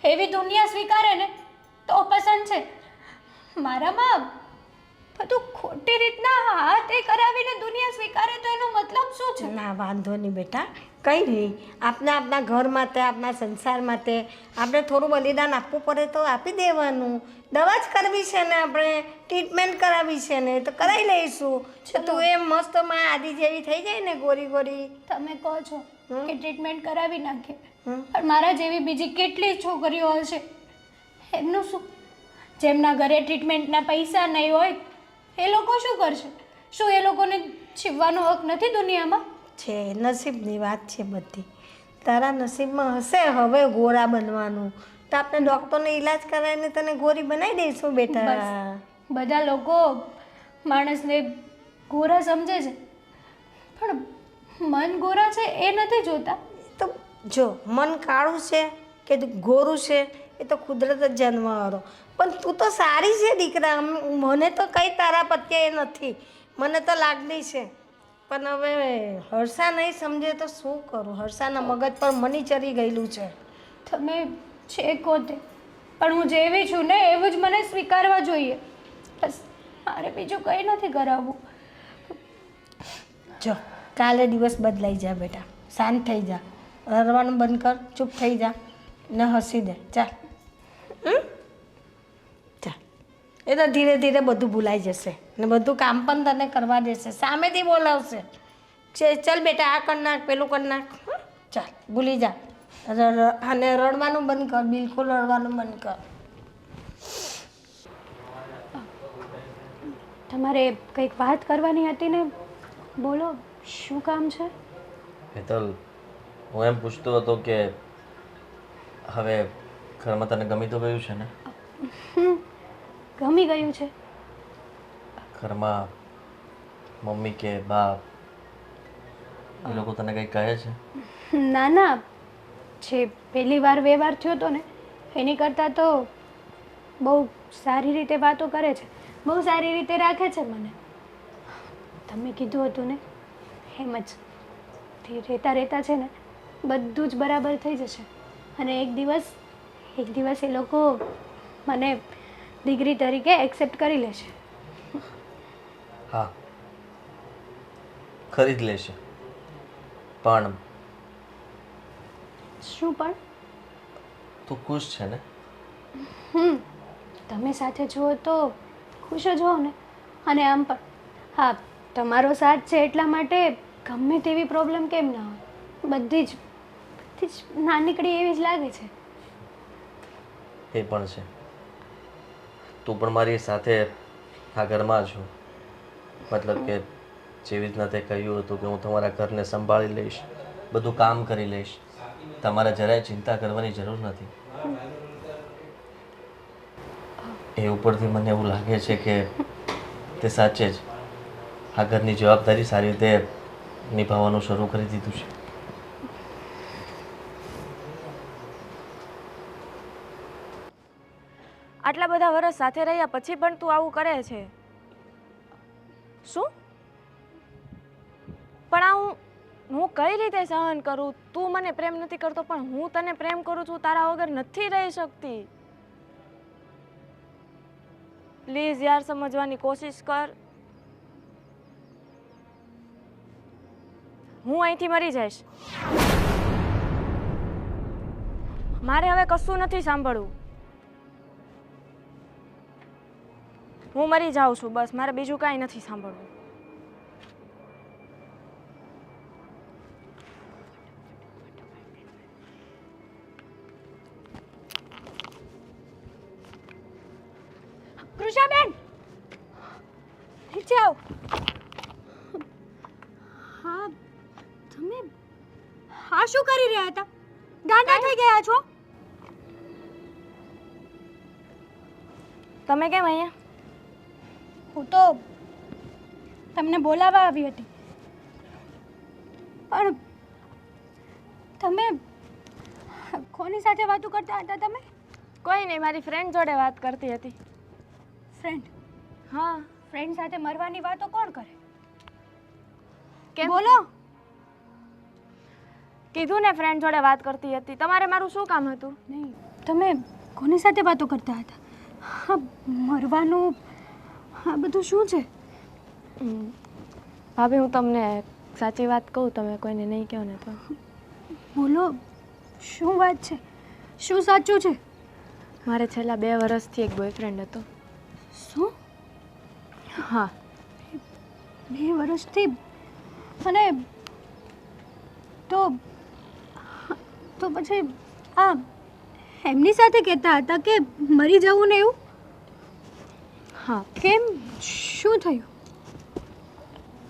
એવી દુનિયા સ્વીકારે ને તો પસંદ છે. મારામાં બધું ખોટી રીતના હાથ એ કરાવીને દુનિયા સ્વીકારે તો એનો મતલબ શું છે? ના વાંધો નહીં બેટા, કંઈ નહીં. આપણા ઘર માટે, આપણા સંસાર માટે આપણે થોડું બલિદાન આપવું પડે તો આપી દેવાનું. દવા જ કરવી છે ને, આપણે ટ્રીટમેન્ટ કરાવી છે ને તો કરાવી લઈશું. તું એમ મસ્ત માં આદિ જેવી થઈ જાય ને ગોરી ગોરી. તમે કહો છો કે ટ્રીટમેન્ટ કરાવી નાખીએ, પણ મારા જેવી બીજી કેટલી છોકરીઓ હશે, એમનું શું? જેમના ઘરે ટ્રીટમેન્ટના પૈસા નહીં હોય એ લોકો શું કરશે? શું એ લોકોને જીવવાનો હક નથી દુનિયામાં? છે, નસીબની વાત છે બધી. તારા નસીબમાં હશે હવે ગોરા બનવાનું તો આપણે ડૉક્ટરને ઈલાજ કરાવીને તને ગોરી બનાવી દઈશું બેટા. બધા લોકો માણસને ગોરા સમજે છે પણ મન ગોરા છે એ નથી જોતા. તો જો મન કાળું છે કે ગોરું છે એ તો કુદરત જ જન્મવાળો. પણ તું તો સારી છે દીકરા, મને તો કંઈ તારા પ્રત્યે નથી, મને તો લાગણી છે. પણ હવે હર્ષા નહીં સમજે તો શું કરું? હર્ષાના મગજ પર મની ચડી ગયેલું છે. તમે છે કોતે, પણ હું જેવી છું ને એવું જ મને સ્વીકારવા જોઈએ. બસ, મારે બીજું કંઈ નથી કરાવવું. જો કાલે દિવસ બદલાઈ જા બેટા, શાંત થઈ જા, રડવાનું બંધ કર, ચૂપ થઈ જા ને હસી દે. ચાલ ચાલ, એ તો ધીરે ધીરે બધું ભૂલાઈ જશે ને બધું કામ પણ તને કરવા દેશે, સામેથી બોલાવશે. ચાલ બેટા, આ કર નાખ, પેલું કર નાખ. ચાલ ભૂલી જા અને રડવાનું બંધ કર, બિલકુલ રડવાનું બંધ કર. તમારે કંઈક વાત કરવાની હતી ને, બોલો શું કામ છે? હેતલ, હું એમ પૂછતો હતો કે હવે ઘરમાં તને ગમી તો ગયું છે ને? ગમી ગયું છે. ઘરમાં મમ્મી કે બા એ લોકો તને કંઈ કહે છે? ના ના, જે પહેલી વાર વ્યવહાર થયો હતો ને એની કરતાં તો બહુ સારી રીતે વાતો કરે છે, બહુ સારી રીતે રાખે છે મને. તમે કીધું હતું ને એમ જ રહેતા રહેતા છે ને બધું જ બરાબર થઈ જશે અને એક દિવસ એ લોકો મને દીકરી તરીકે એક્સેપ્ટ કરી લેશે. હા, ખરી જ લેશે. પણ શું પણ? તું ખુશ છે ને? તમે સાથે જુઓ તો ખુશ જ હો ને. અને આમ પણ હા, તમારો સાથ છે એટલા માટે ગમે તેવી પ્રોબ્લેમ કેમ ના હોય, બધી જ નાનકડી એવી જ લાગે છે. એ પણ છે. તું પણ મારી સાથે આ ઘરમાં છો, મતલબ કે જેવી રીતના તે કહ્યું હતું કે હું તમારા ઘરને સંભાળી લઈશ, બધું કામ કરી લઈશ, તમારે જરાય ચિંતા કરવાની જરૂર નથી. એ ઉપરથી મને એવું લાગે છે કે તે સાચે જ આ ઘરની જવાબદારી સારી રીતે નિભાવવાનું શરૂ કરી દીધું છે. આટલા બધા વર્ષ સાથે રહ્યા પછી પણ તું આવું કરે છે શું? પણ આ હું કઈ રીતે સહન કરું? તું મને પ્રેમ નથી કરતો પણ હું તને પ્રેમ કરું છું, તારા વગર નથી રહી શકતી. પ્લીઝ યાર સમજવાની કોશિશ કર. હું અહીંથી મરી જઈશ. મારે હવે કશું નથી સાંભળવું. હું મરી જાઉં છું બસ, મારે બીજું કાંઈ નથી સાંભળવું. કૃષાબેન, નીચે આવ. હા, તમે હા શું કરી રહ્યા હતા? ગાંડા થઈ ગયા છો? તમે કેમ અહીંયા? હું તો તમને બોલાવવા આવી હતી, પણ તમે કોની સાથે વાતો કરતા હતા? તમે કોઈ નહીં, મારી ફ્રેન્ડ જોડે વાત કરતી હતી. ફ્રેન્ડ? હા. ફ્રેન્ડ સાથે મરવાની વાતો કોણ કરે? કેમ? બોલો. કીધું ને ફ્રેન્ડ જોડે વાત કરતી હતી. તમારે મારું શું કામ હતું? નહીં, તમે કોની સાથે વાતો કરતા હતા? હા, મરવાનું આ બધું શું છે? ભાભી હું તમને સાચી વાત કહું, તમે કોઈને નહીં કહો ને તો. બોલો, શું વાત છે? શું સાચું છે? મારે છેલ્લા 2 વર્ષથી એક બોયફ્રેન્ડ હતો. શું? હા. 2 વર્ષથી? અને તો પછી આ એમની સાથે કહેતા હતા કે મરી જવું ને એવું? હા. કેમ? શું થયું?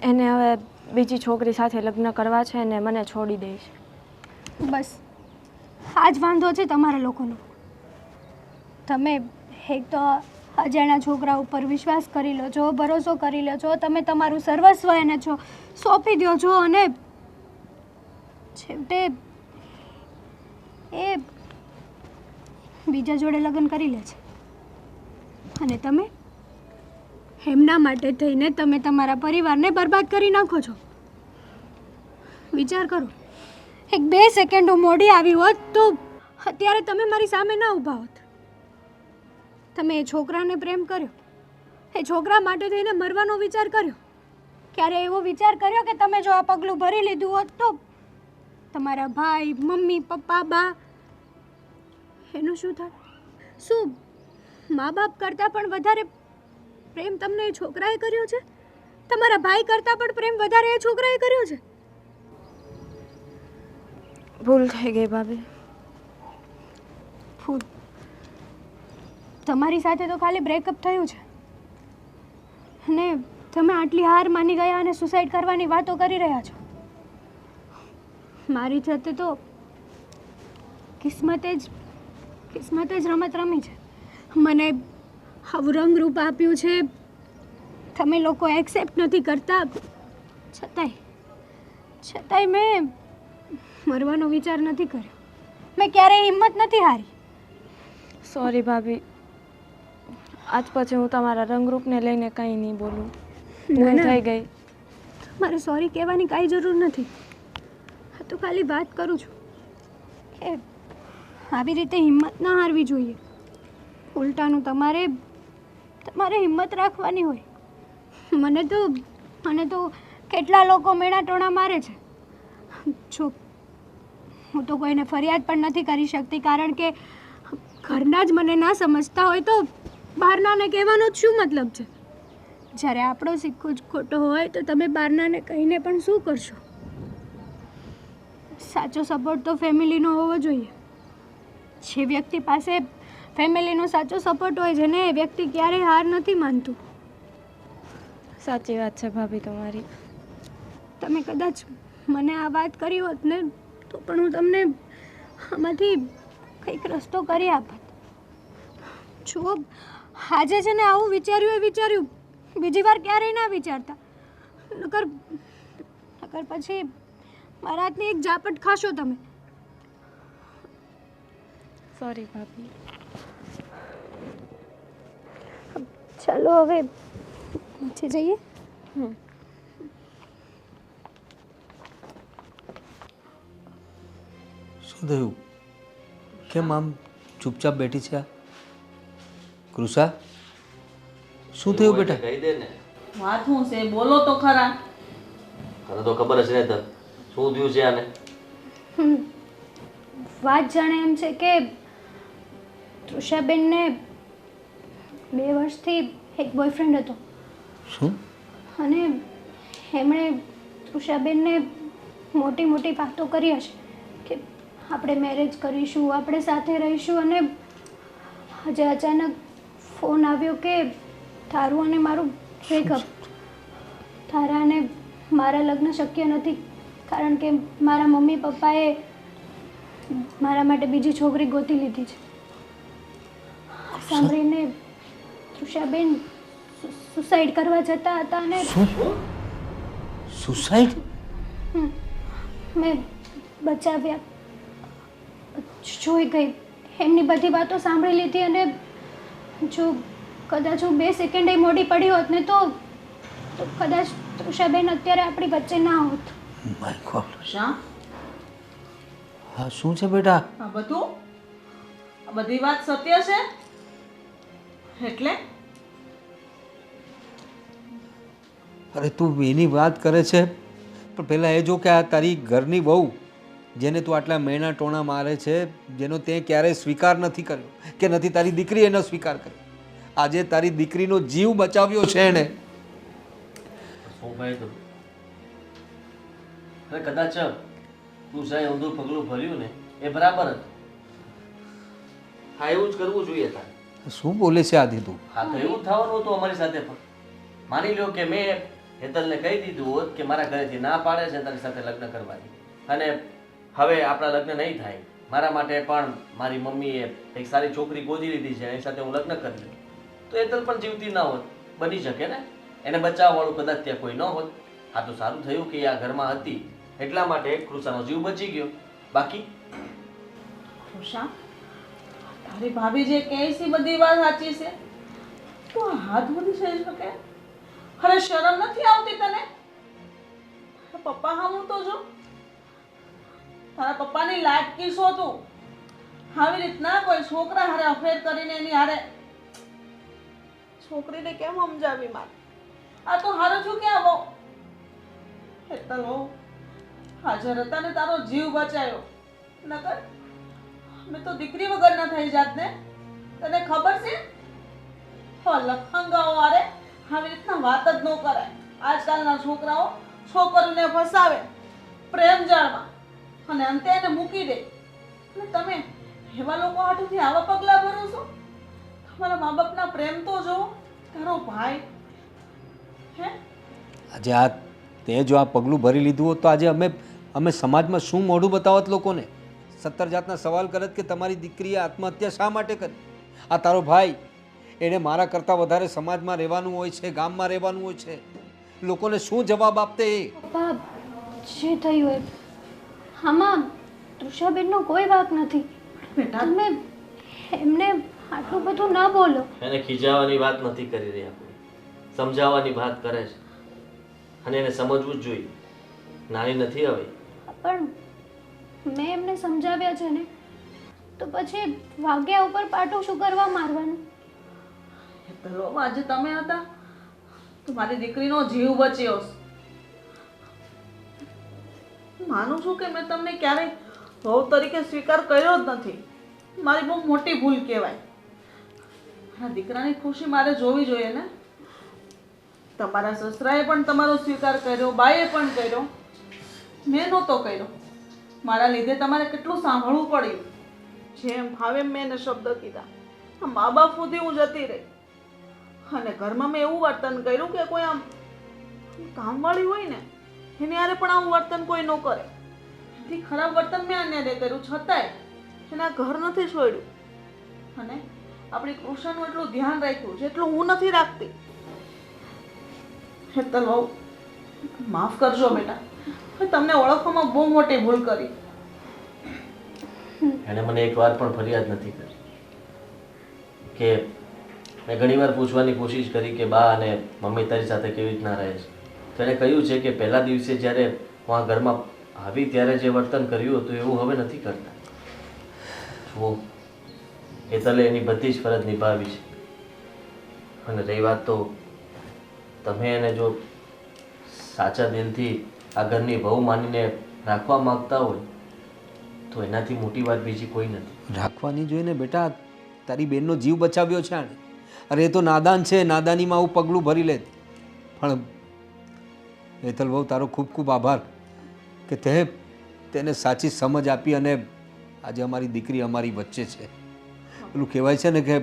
એને હવે બીજી છોકરી સાથે લગ્ન કરવા છે ને મને છોડી દે છે. બસ આ જ વાંધો છે તમારા લોકોનો. તમે એક તો અજાણ્યા છોકરા ઉપર વિશ્વાસ કરી લો છો, ભરોસો કરી લો છો, તમે તમારું સર્વસ્વ એને સોંપી દો છો અને છેવટે એ બીજા જોડે લગ્ન કરી લે છે. અને તમે એમના માટે થઈને તમે તમારા પરિવારને બરબાદ કરી નાખો છો. વિચાર કરો, એક 2 સેકન્ડ હું મોડી આવી હોત તો અત્યારે તમે મારી સામે ના ઊભા હોત. તમે એ છોકરાને પ્રેમ કર્યો, એ છોકરા માટે થઈને મરવાનો વિચાર કર્યો. ક્યારે એવો વિચાર કર્યો કે તમે જો આ પગલું ભરી લીધું હોત તો તમારા ભાઈ, મમ્મી, પપ્પા, બા એનું શું થાય? શું મા બાપ કરતાં પણ વધારે પ્રેમ તમને એ છોકરાએ કર્યો છે? તમારા ભાઈ કરતાં પણ પ્રેમ વધારે એ છોકરાએ કર્યો છે? ભૂલ થઈ ગઈ ભાભી. ભૂલ? તમારી સાથે તો ખાલી બ્રેકઅપ થયું છે અને તમે આટલી હાર માની ગયા અને સુસાઇડ કરવાની વાતો કરી રહ્યા છો. મારી સાથે તો કિસ્મતે જ રમત રમી છે. મને આવું રંગરૂપ આપ્યું છે, તમે લોકો એક્સેપ્ટ નથી કરતા, છતાંય મેં મરવાનો વિચાર નથી કર્યો. મેં ક્યારેય હિંમત નથી હારી. સોરી ભાભી, આજ પછી હું તમારા રંગરૂપને લઈને કંઈ નહીં બોલું. ભૂલ થઈ ગઈ. મારે સોરી કહેવાની કાંઈ જરૂર નથી. આ તો ખાલી વાત કરું છું કે આવી રીતે હિંમત ના હારવી જોઈએ. ઉલટાનું તમારે હિંમત રાખવાની હોય. મને તો કેટલા લોકો મેણા ટોણા મારે છે. જો હું તો કોઈને ફરિયાદ પણ નથી કરી શકતી, કારણ કે ઘરના જ મને ના સમજતા હોય તો બહારનાને કહેવાનો જ શું મતલબ છે? જ્યારે આપણો સિક્કો જ ખોટો હોય તો તમે બહારનાને કહીને પણ શું કરશો? સાચો સપોર્ટ તો ફેમિલીનો હોવો જોઈએ. જે વ્યક્તિ પાસે ફેમિલીનો સાચો સપોર્ટ હોય છે ને એ વ્યક્તિ ક્યારેય હાર નથી માનતું. સાચી વાત છે ભાભી તમારી. તમે કદાચ મને આ વાત કરી હોત ને તો પણ હું તમને આમાંથી કંઈક રસ્તો કરી આપત. જુઓ, આજે છે ને આવું વિચાર્યું બીજી વાર ક્યારેય ના વિચારતા. નકર પછી મારા હાથની એક ઝાપટ ખાશો તમે. સોરી ભાભી. ચાલો હવે નીચે જઈએ. શું થયું? કેમ આમ ચૂપચાપ બેઠી છે આ? કૃષા, શું થયું બેટા? કહી દે ને. વાત શું છે બોલો તો ખરા. તને તો ખબર હશે ને તને શું થયું છે આને. વાત જાણે એમ છે કે તૃષાબેનને 2 વર્ષથી એક બોયફ્રેન્ડ હતો શું? અને એમણે તૃષાબેનને મોટી વાતો કરી હશે કે આપણે મેરેજ કરીશું, આપણે સાથે રહીશું, અને આજે અચાનક ફોન આવ્યો કે તારું અને મારું બ્રેકઅપ. તારા અને મારા લગ્ન શક્ય નથી કારણ કે મારા મમ્મી પપ્પાએ મારા માટે બીજી છોકરી ગોતી લીધી છે. સાંભળીને તૃષાબેન સુસાઇડ કરવા જતા હતા અને સુસાઇડ? મેં બચાવ્યા. જોઈ ગઈ, એમની બધી વાતો સાંભળી લીધી, અને જો કદાચ હું 2 સેકન્ડ મોડી પડી હોત ને તો કદાચ તૃષાબેન અત્યારે આપણી વચ્ચે ના હોત. My God. શા હા, શું છે બેટા? આ બધું આ બધી વાત સત્ય છે? એટલે અરે તું એની વાત કરે છે, પણ પહેલાં એ જો કે આ તારી ઘરની વહુ જેને તું આટલા મહિના ટોણા મારે છે, જેનો તે ક્યારેય સ્વીકાર નથી કર્યો કે નથી તારી દીકરી એનો સ્વીકાર કર્યો, આજે તારી દીકરીનો જીવ બચાવ્યો છે એણે. શું ફાયદો? અરે કદાચ તું સાહેબ ઊંધું પગલું ભર્યું ને એ બરાબર હતું. હા, એવું જ કરવું જોઈએ તારે. શું બોલે છે આદિ તું? હા, તો એવું જ થવાનું હતું અમારી સાથે પણ. માની લો કે મેં હેતલને કહી દીધું હોત કે મારા ઘરેથી ના પાડે છે તારી સાથે લગ્ન કરવાની, અને હવે આપણા લગ્ન નહીં થાય, મારા માટે પણ મારી મમ્મીએ એક સારી છોકરી ગોતી લીધી છે, એની સાથે હું લગ્ન કરી લઉં, તો હેતલ પણ જીવતી ના હોત. બની શકે ને, એને બચાવવાવાળું કદાચ ત્યાં કોઈ ન હોત. આ તો સારું થયું કે આ ઘરમાં હતી એટલા માટે કૃષાનો જીવ બચી ગયો. બાકી કૃષા, તારી ભાભી જે કહે છે બધી વાત સાચી છે. તું આ હાથ વધી થઈ શકે? અરે શરમ નથી આવતી તને? પપ્પા હામું તો જો, તારા પપ્પાની લાડકી છો તું. આવી રીતના કોઈ છોકરા હારે અફેર કરીને એની હારે છોકરીને કેમ સમજાવી મારે? આ તો હારો છું કે આવો હેતલ હો હાજર હતા ને તારો જીવ બચાયો, નકર મેં તો દીકરી વગર ના થઈ જાત ને. તને ખબર છે લખંગાઓ વારે આવી રીતના વાત જ ન કરાય. આજકાલના છોકરાઓ છોકરીને ફસાવે પ્રેમ જાળમાં અને અંતે એને મૂકી દે. અને તમે એવા લોકો હાટુથી આવા પગલાં ભરો છો? તમારા મા બાપના પ્રેમ તો જુઓ. તારો ભાઈ હે આજે આ તે જો આ પગલું ભરી લીધું હોત તો આજે અમે સમાજમાં શું મોઢું બતાવત લોકોને? 70 જાતના સવાલ કરત કે તમારી દીકરીએ આત્મહત્યા શા માટે કરી? આ તારો ભાઈ, એને મારા કરતાં વધારે સમાજમાં રહેવાનું હોય છે, ગામમાં રહેવાનું હોય છે, લોકોને શું જવાબ આપતે એ? પપ્પા, જે થયું એ આમાં તૃષાબેનનો કોઈ વાંક નથી. બેટા તમે એમને આટલું બધું ના બોલો. એને ખીજાવાની વાત નથી કરી રહી આપણે, સમજાવવાની વાત કરે છે, અને એને સમજવું જ જોઈએ. નાની નથી હવે. પણ મેં એમને સમજાવ્યા છે ને, તો પછી વાગ્યા ઉપર પાટું શું કરવા મારવાનું? હેતલો, આજે તમે હતા તો મારી દીકરીનો જીવ બચ્યો. માનું છું કે મેં તમને ક્યારેય વહુ તરીકે સ્વીકાર કર્યો જ નથી. મારી બહુ મોટી ભૂલ કહેવાય. મારા દીકરાની ખુશી મારે જોવી જોઈએ ને. તમારા સસરાએ પણ તમારો સ્વીકાર કર્યો, બાએ પણ કર્યો, મેં નહોતો કર્યો. મારા લીધે તમારે કેટલું સાંભળવું પડ્યું. જેમ ભાવે મેં એને શબ્દ કીધા. આ મા બાપ સુધી હું જતી રહી અને ઘરમાં મેં એવું વર્તન કર્યું કે કોઈ આમ કામવાળી હોય ને એને યારે પણ આવું વર્તન કોઈ ન કરે. એથી ખરાબ વર્તન મેં અન્યારે કર્યું, છતાંય એના ઘર નથી છોડ્યું. અને આપણી કૃષ્ણનું એટલું ધ્યાન રાખ્યું જેટલું હું નથી રાખતી. હેતલ બહુ માફ કરજો બેટા, મેં તમને ઓળખવામાં બહુ મોટી ભૂલ કરી. એણે મને એકવાર પણ ફરિયાદ નથી કરી કે મેં ઘણીવાર પૂછવાની કોશિશ કરી કે બા અને મમ્મી તારી સાથે કેવી રીતના રહે છે. તો એણે કહ્યું છે કે પહેલા દિવસે જ્યારે હું આ ઘરમાં આવી ત્યારે જે વર્તન કર્યું હતું એવું હવે નથી કરતા. જુઓ, હેતલે એની બધી જ ફરજ નિભાવી છે. અને રહી વાત તો તમે એને જો સાચા દિલથી આ ઘરની વહુ માનીને રાખવા માંગતા હોય તો એનાથી મોટી વાત બીજી કોઈ નથી. રાખવાની જોઈને બેટા, તારી બેનનો જીવ બચાવ્યો છે આણે. અરે એ તો નાદાન છે, નાદાનીમાં આવું પગલું ભરી લે. પણ હેતલ બહુ તારો ખૂબ ખૂબ આભાર કે તેને સાચી સમજ આપી અને આજે અમારી દીકરી અમારી વચ્ચે છે. પેલું કહેવાય છે ને કે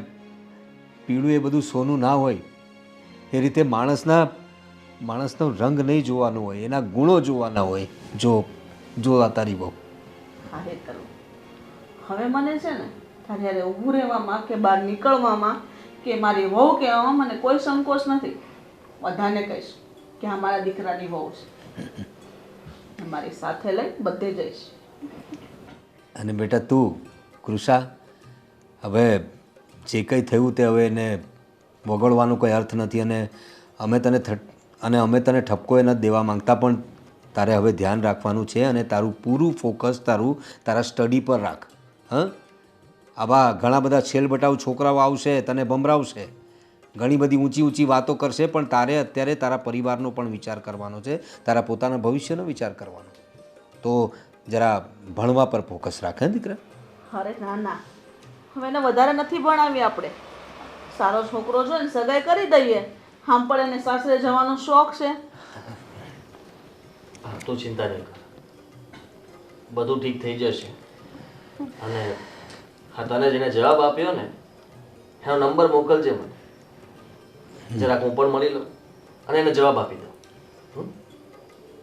પીળું એ બધું સોનું ના હોય, એ રીતે માણસનો રંગ નહીં જોવાનો હોય, એના ગુણો જોવાના હોય. જો આ તારી બહુ. હા હેતલ, હવે મને છે ને તારે યારે ઊભું રહેવામાં કે બહાર નીકળવામાં કે મારી વહુ કહેવામાં મને કોઈ સંકોચ નથી. બધાને કહીશ કે આ મારા દીકરાની વહુ છે. મારી સાથે લઈ બધે જઈશ. અને બેટા તું કૃષા, હવે જે કંઈ થયું તે હવે એને વગોળવાનો કોઈ અર્થ નથી. અને અમે તને ઠપકો એ નથી દેવા માંગતા, પણ તારે હવે ધ્યાન રાખવાનું છે અને તારું પૂરું ફોકસ તારા સ્ટડી પર રાખ. હા, આવા ઘણા બધા છેલબટાવ છોકરાઓ આવશે, તને ભમરાવશે, ઘણી બધી ઊંચી ઊંચી વાતો કરશે, પણ તારે અત્યારે તારા પરિવારનો પણ વિચાર કરવાનો છે, તારા પોતાના ભવિષ્યનો વિચાર કરવાનો. તો જરા ભણવા પર ફોકસ રાખ હે દીકરા. અરે ના ના, હવે એને વધારે નથી ભણાવી આપણે. સારો છોકરો જોઈને સગાઈ કરી દઈએ. આમ પણ એને સાસરે જવાનો શોખ છે. હા, તું ચિંતા નહીં કર, બધું ઠીક થઈ જશે. અને હા, તને જેને જવાબ આપ્યો ને એનો નંબર મોકલજે મને, જરાક હું પણ મળી લઉં અને એને જવાબ આપી દઉં.